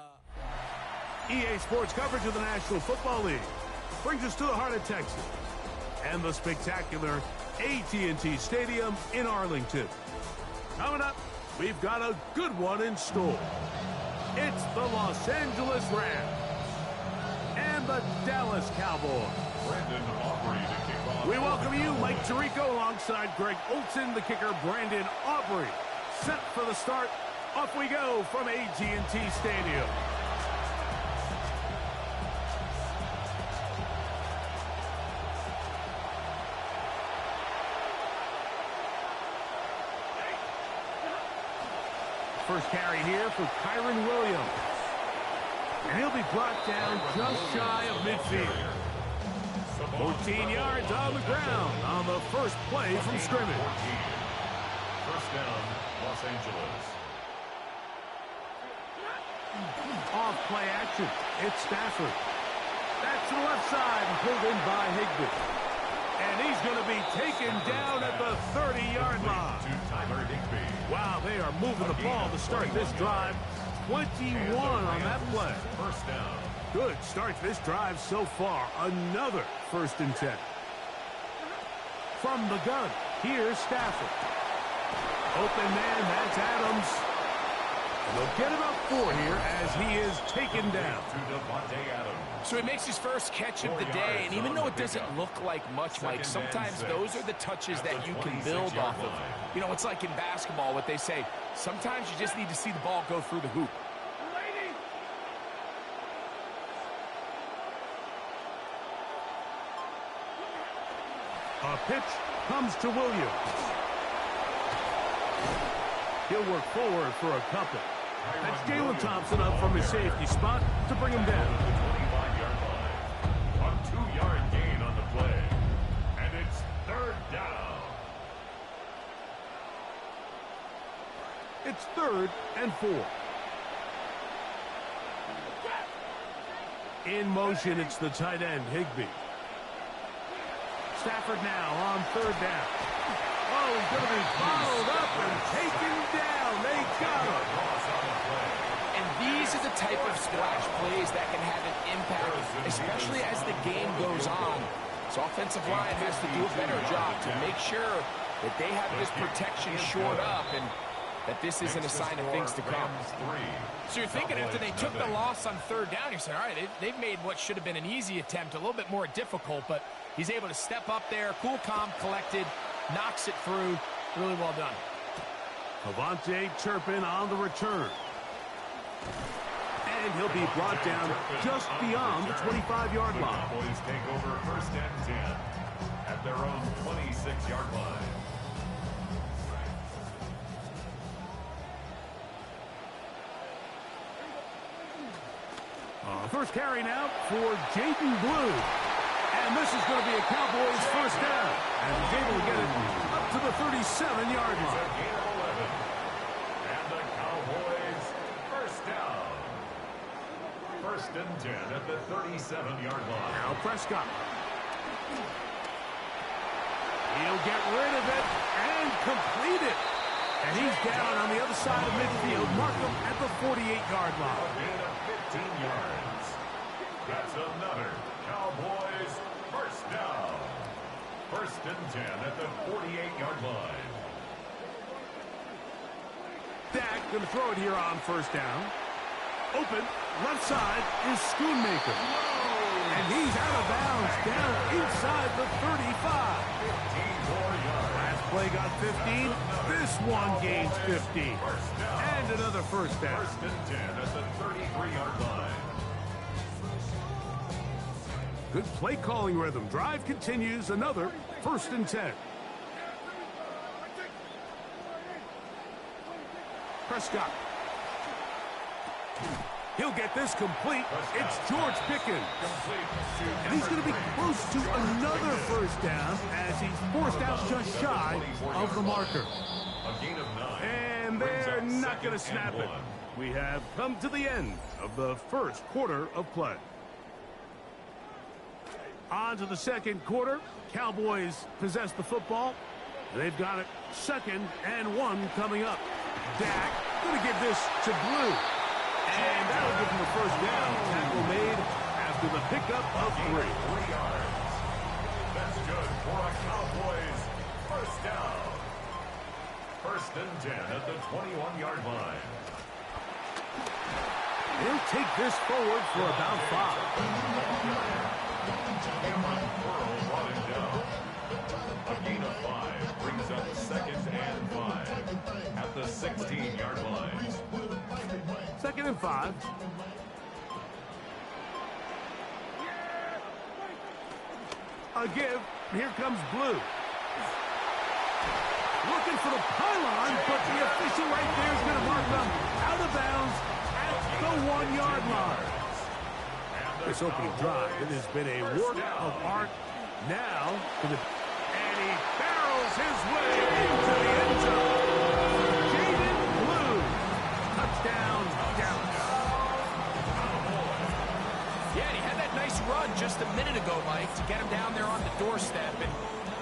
EA Sports coverage of the National Football League brings us to the heart of Texas and the spectacular AT&T Stadium in Arlington. Coming up, we've got a good one in store. It's the Los Angeles Rams and the Dallas Cowboys. Brandon Aubrey to kick off. We welcome you, Mike Tirico, alongside Greg Olson, the kicker, Brandon Aubrey. Set for the start. Off we go from AT&T Stadium. First carry here for Kyron Williams. And he'll be brought down just shy of midfield. 14 yards on the ground on the first play from scrimmage. First down, Los Angeles. Off play action. It's Stafford. That's to the left side and pulled in by Higbee. And he's going to be taken down at the 30-yard line. Two-timer Higbee. Wow, they are moving the ball to start this drive. 21 on that play. First down. Good start to this drive so far. Another 1st and 10. From the gun, here's Stafford. Open man, that's Adams. And they'll get about 4 here as he is taken down. So he makes his first catch of the day, and even though it doesn't look like much, Mike, sometimes those are the touches that you can build off of. You know, it's like in basketball, what they say, sometimes you just need to see the ball go through the hoop. A pitch comes to Williams. He'll work forward for a couple. That's Jalen Thompson up from his safety spot to bring him down. The 25-yard line. A 2-yard gain on the play. And it's 3rd down. It's 3rd and 4. In motion, it's the tight end, Higbee. Stafford now on 3rd down. Oh, he's going to be followed up and taken down. They got him. And these are the type of splash plays that can have an impact, especially as the game goes on. So offensive line has to do a better job to make sure that they have this protection shored up and that this isn't a sign of things to come. So you're thinking after they took the loss on 3rd down, you say, all right, they've made what should have been an easy attempt, a little bit more difficult, but he's able to step up there, cool, calm, collected, knocks it through. Really well done. Avante Turpin on the return. And he'll be brought down just beyond the 25-yard line. Cowboys take over 1st and 10 at their own 26-yard line. First carry now for Jaden Blue. And this is going to be a Cowboys 1st down. And he's able to get it up to the 37-yard line. First and 10 at the 37-yard line. Now Prescott. He'll get rid of it and complete it. And he's down on the other side of midfield. Mark him at the 48-yard line. A gain of 15 yards. That's another Cowboys first down. First and 10 at the 48-yard line. Dak going to throw it here on first down. Open, left side is Schoonmaker. And he's out of bounds, down inside the 35. 15 more yards. Last play got 15. This one gains 15. And another first down. First and 10 at the 33-yard line. Good play calling rhythm. Drive continues. Another first and 10. Prescott. He'll get this complete. It's George Pickens. And he's going to be close to another first down as he's forced out just shy of the marker. A gain of 9. And they're not going to snap it. We have come to the end of the first quarter of play. On to the second quarter. Cowboys possess the football. They've got it 2nd and 1 coming up. Dak going to give this to Blue. And that'll give him a first down. Tackle made after the pickup of 3. 3 yards. That's good for a Cowboys first down. First and 10 at the 21-yard line. He'll take this forward for about 5. Burrow brought him down. A gain of 5 brings up 2nd and 5 at the 16-yard line. 2nd and 5. A give. Here comes Blue. Looking for the pylon, but the official right there is going to mark them out of bounds at the 1-yard line. This opening drive, it has been a work of art. Now, and he barrels his way into the end zone. Jaden Blue. Touchdown, Dallas. Yeah, and he had that nice run just a minute ago, Mike, to get him down there on the doorstep.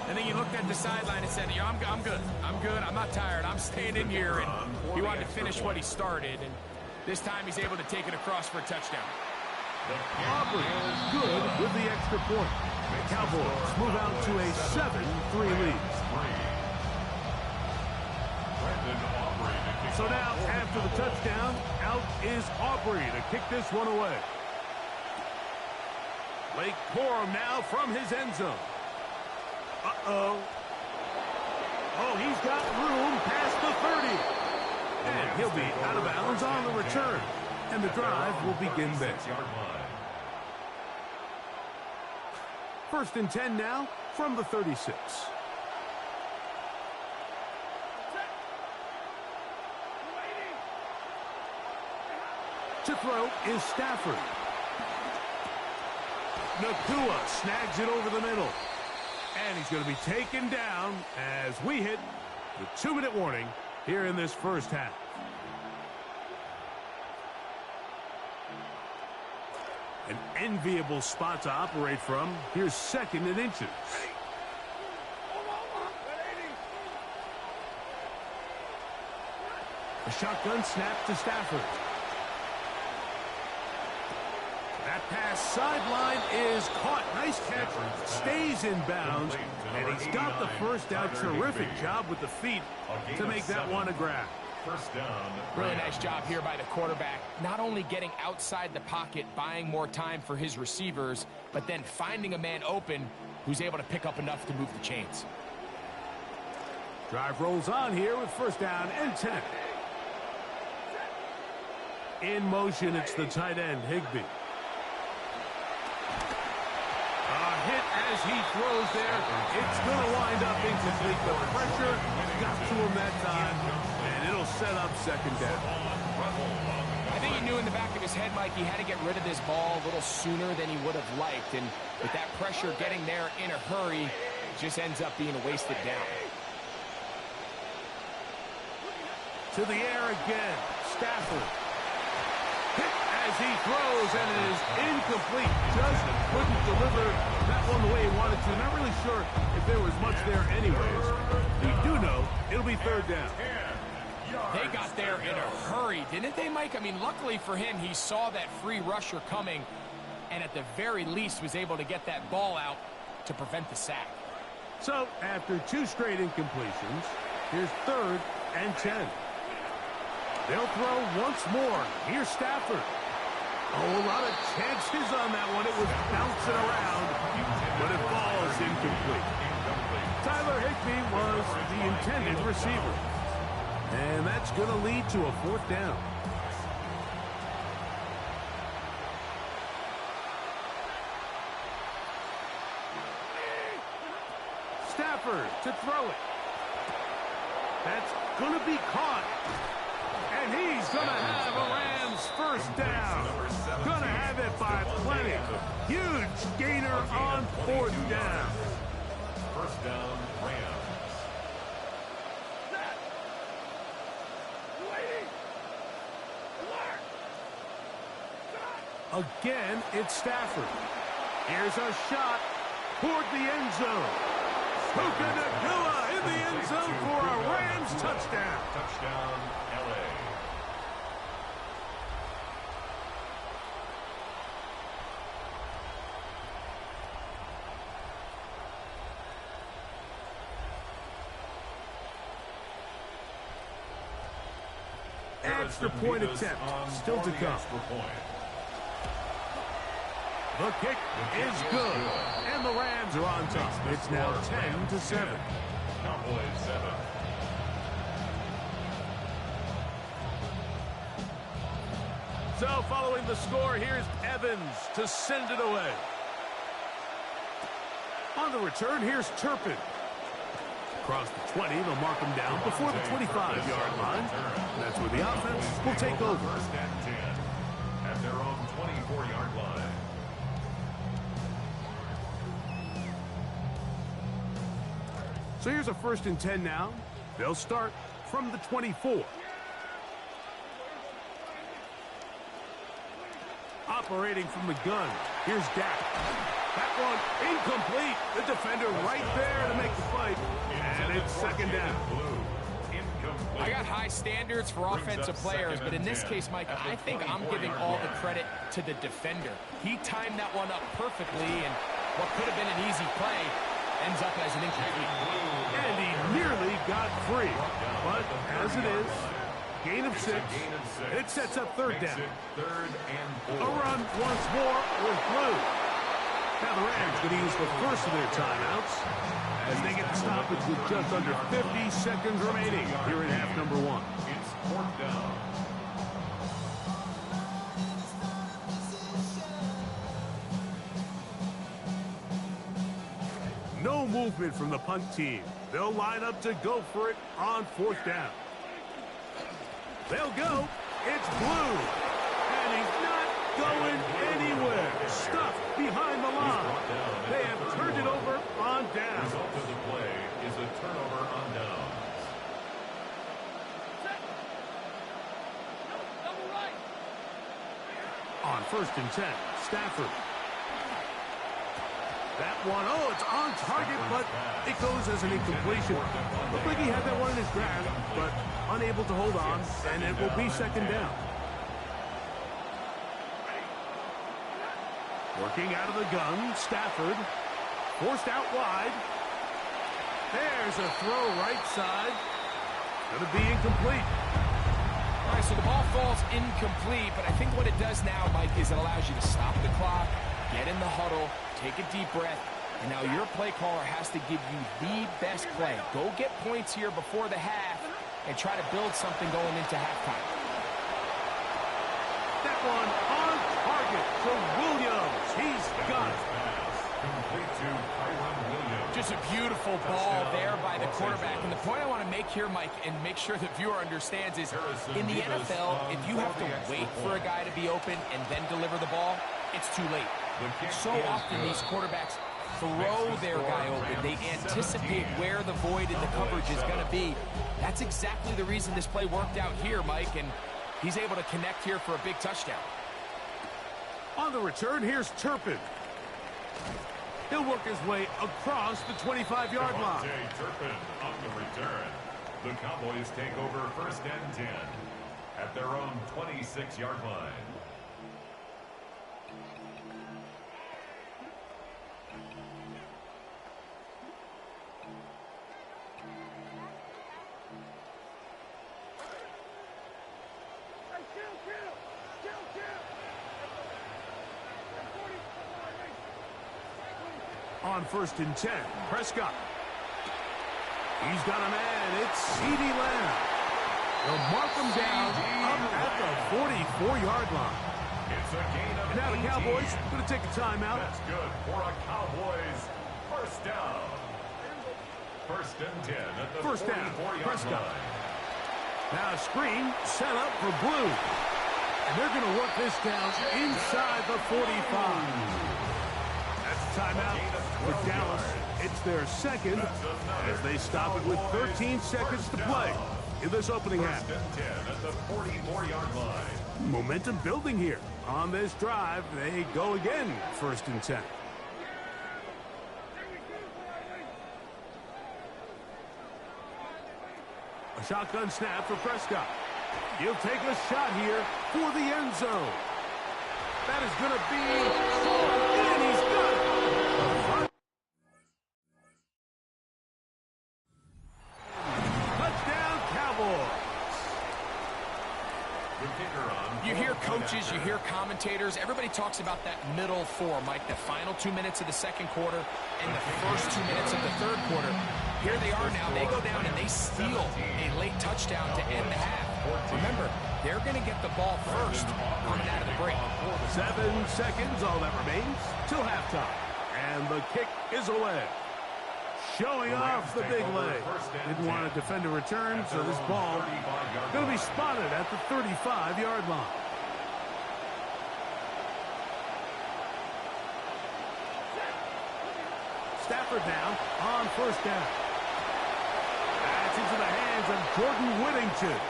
And then he looked at the sideline and said, I'm good. I'm good. I'm not tired. I'm staying in here. And he wanted to finish what he started. And this time he's able to take it across for a touchdown. Aubrey good with the extra point. The Cowboys move out to a 7-3 lead. So now, after the touchdown, out is Aubrey to kick this one away. Blake Corum now from his end zone. Uh-oh. Oh, he's got room past the 30. And he'll be out of bounds on the return. And the drive will begin there. First and 10 now from the 36. To throw is Stafford. Nakua snags it over the middle. And he's going to be taken down as we hit the 2-minute warning here in this first half. An enviable spot to operate from. Here's 2nd and inches. A shotgun snap to Stafford. That pass sideline is caught. Nice catch. Stays in bounds. And he's got the first down. Terrific job with the feet to make that one a grab. First down. Really nice job here by the quarterback. Not only getting outside the pocket, buying more time for his receivers, but then finding a man open who's able to pick up enough to move the chains. Drive rolls on here with first down and 10. In motion, it's the tight end, Higbee. A hit as he throws there. It's going to wind up incomplete. The pressure got to him that time, and it'll set up 2nd down. I think he knew in the back of his head, Mike, he had to get rid of this ball a little sooner than he would have liked. And with that pressure getting there in a hurry, it just ends up being a wasted down. To the air again. Stafford. Hit as as he throws, and it is incomplete. Just couldn't deliver that one the way he wanted to. Not really sure if there was much there anyways. We do know it'll be third down. They got there in a hurry, didn't they, Mike? I mean, luckily for him, he saw that free rusher coming, and at the very least was able to get that ball out to prevent the sack. So, after 2 straight incompletions, here's 3rd and 10. They'll throw once more. Here's Stafford. Oh, a lot of chances on that one. It was bouncing around, but it falls incomplete. Tyler Higbee was the intended receiver. And that's going to lead to a 4th down. Stafford to throw it. That's going to be caught. And he's going to have a Rams first down. Going to have it by plenty. Huge gainer on 4th down. First down, Rams. Again, it's Stafford. Here's a shot toward the end zone. Puka Nacua in the end zone for a Rams touchdown. Touchdown, L.A. Extra point attempt still to come. The kick is good, and the Rams are on top. It's now 10-7. Cowboys 7. So following the score, here's Evans to send it away. On the return, here's Turpin. Across the 20, they'll mark him down before the 25-yard line. That's where the offense will take over. First and 10 at their own 24-yard line. So here's a 1st and 10 now. They'll start from the 24. Operating from the gun, here's Dak. That one incomplete. The defender right there to make the fight. And it's 2nd down. I got high standards for offensive players, but in this case, Mike, I think I'm giving all the credit to the defender. He timed that one up perfectly, and what could have been an easy play ends up as an incomplete. And he nearly got free. But as it is, gain of 6. It sets up 3rd down. A run once more with Blue. Now the Rams going to use the first of their timeouts as they get the stoppage with just under 50 seconds remaining here in half number 1. It's 4th down. No movement from the punt team. They'll line up to go for it on 4th down. They'll go. It's Blue. And he's not going anywhere. Stuffed behind the line. They have turned it over on The down. result of the play is a turnover on downs. On 1st and 10, Stafford. That one, oh, it's on target, but it goes as an incompletion. Looked like he had that one in his grasp, but unable to hold on, and it will be 2nd down. Working out of the gun, Stafford. Forced out wide. There's a throw right side. Going to be incomplete. All right, so the ball falls incomplete, but I think what it does now, Mike, is it allows you to stop the clock, get in the huddle, take a deep breath, and now your play caller has to give you the best play. Go get points here before the half and try to build something going into halftime. That one on target to Williams. He's got it. Complete to Kyron Williams. Just a beautiful ball there by the quarterback. And the point I want to make here, Mike, and make sure the viewer understands is, in the NFL, if you have to wait for a guy to be open and then deliver the ball, it's too late. So often these quarterbacks throw their guy open. They anticipate where the void in the coverage is going to be. That's exactly the reason this play worked out here, Mike, and he's able to connect here for a big touchdown. On the return, here's Turpin. He'll work his way across the 25-yard line. Turpin on the return. The Cowboys take over 1st and 10 at their own 26-yard line. On 1st and 10, Prescott. He's got a man. It's CeeDee Lamb. They'll mark him down up at the 44-yard line. It's a gain of And now the 18. Cowboys going to take a timeout. That's good for a Cowboys first down. 1st and 10 at the 44-yard Prescott. line. Now a screen set up for Blue. And they're going to work this down inside the 45. Timeout for Dallas. It's their second as they stop it with 13 seconds to play in this opening half. 1st and 10 at the 44-yard line. Momentum building here. On this drive, they go again, 1st and 10. A shotgun snap for Prescott. He'll take a shot here for the end zone. That is going to be, and he's got it. Touchdown, Cowboys. You hear coaches, you hear commentators, everybody talks about that middle four, Mike, the final 2 minutes of the second quarter and the first 2 minutes of the third quarter. Here they are now. They go down and they steal a late touchdown to end the half. Remember, they're going to get the ball first coming out of the break. 7 seconds, all that remains, till halftime. And the kick is away. Showing off the big leg. Didn't want to defend a return, so this ball going to be spotted at the 35-yard line. Stafford down on 1st down. That's into the hands of Jordan Whittington.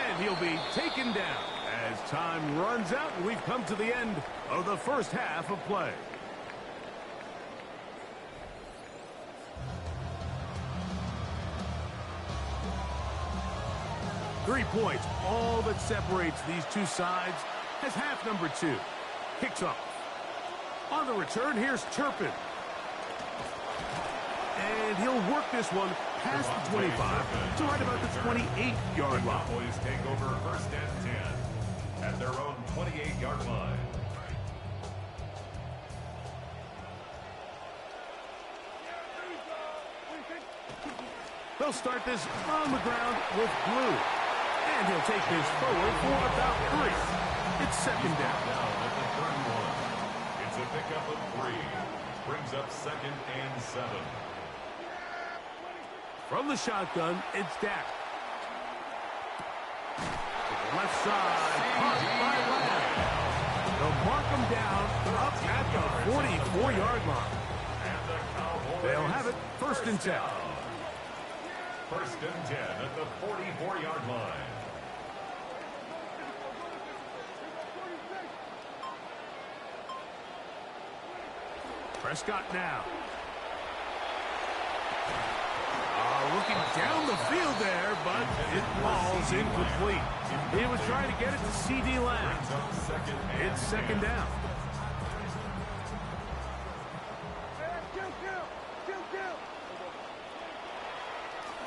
And he'll be taken down as time runs out and we've come to the end of the first half of play. Three points, all that separates these two sides, as half number 2 kicks off. On the return, here's Turpin. And he'll work this one past the 25 to right about the 28-yard line. The Cowboys take over 1st and 10 at their own 28-yard line. They'll start this on the ground with Blue. And he'll take this forward for about 3. It's 2nd down. Down at the 31. It's a pickup of 3. Brings up 2nd and 7. From the shotgun, it's Dak. Left side, caught by Lamb. They'll mark him down up at the 44-yard line. And the Cowboys They'll have it 1st and 10. 1st and 10 at the 44-yard line. Prescott now. Looking down the field there, but it falls incomplete. He was trying to get it to CeeDee Lamb. It's 2nd down.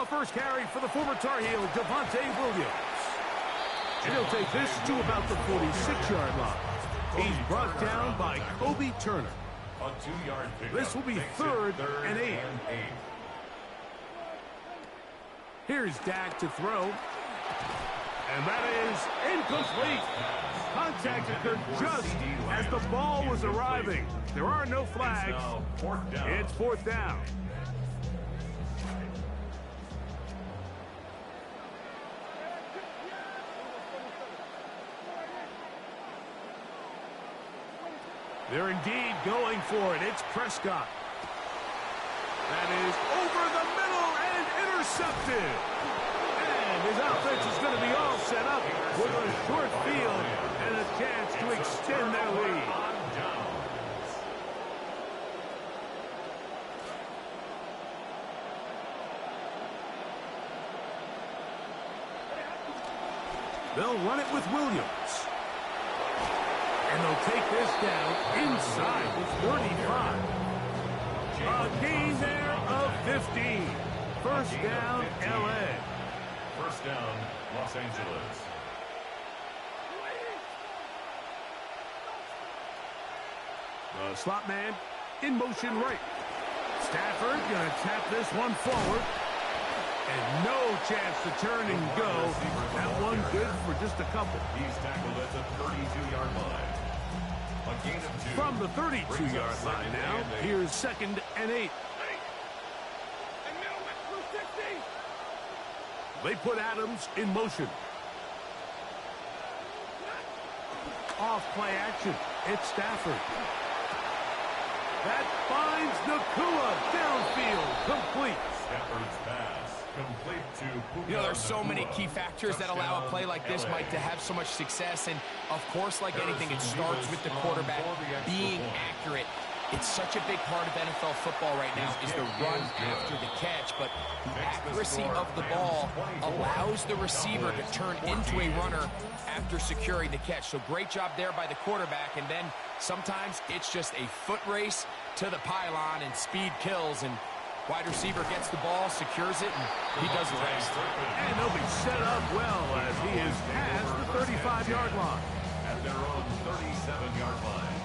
A first carry for the former Tar Heel, Javonte Williams. And he'll take this to about the 46-yard line. He's brought down by Kobe Turner. A 2-yard pickup. This will be 3rd and 8. Here's Dak to throw. And that is incomplete. Contact occurred just as the ball was arriving. There are no flags. It's 4th down. They're indeed going for it. It's Prescott. That is over the middle and intercepted. And His offense is going to be all set up with a short field and a chance to extend their lead. They'll run it with Williams. And they'll take this down inside the 35. A gain there of 15. First down, L.A. First down, Los Angeles. The slot man in motion right. Stafford going to tap this one forward. And no chance to turn and go. That one good for just a couple. He's tackled at the 32-yard line. A gain of 2. From the 32-yard line now, here's 2nd and 8. They put Adams in motion. Off play action. It's Stafford. That finds Nakua downfield. Complete. Stafford's pass. Complete to Puka. You know, there's so many key factors that allow a play like this, Mike, to have so much success. And, of course, like anything, it starts with the quarterback being accurate. It's such a big part of NFL football right now is the run after the catch, but the accuracy of the ball allows the receiver to turn into a runner after securing the catch. So great job there by the quarterback, and then sometimes it's just a foot race to the pylon and speed kills, and wide receiver gets the ball, secures it, and he does the rest. And they'll be set up well as he is past the 35-yard line. At their own 37-yard line.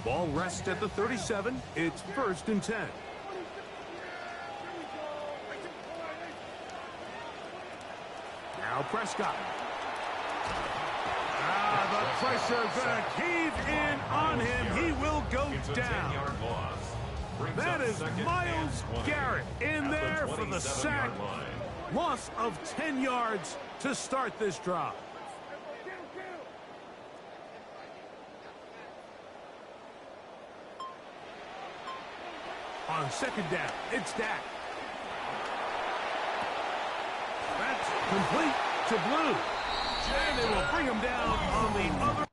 Ball rests at the 37. It's 1st and 10. Now Prescott. The pressure going to cave in on him. He will go down. That is Myles Garrett in there for the sack. Loss of 10 yards to start this drive. On 2nd down, it's Dak. That's complete to Blue. And they will bring him down on the other.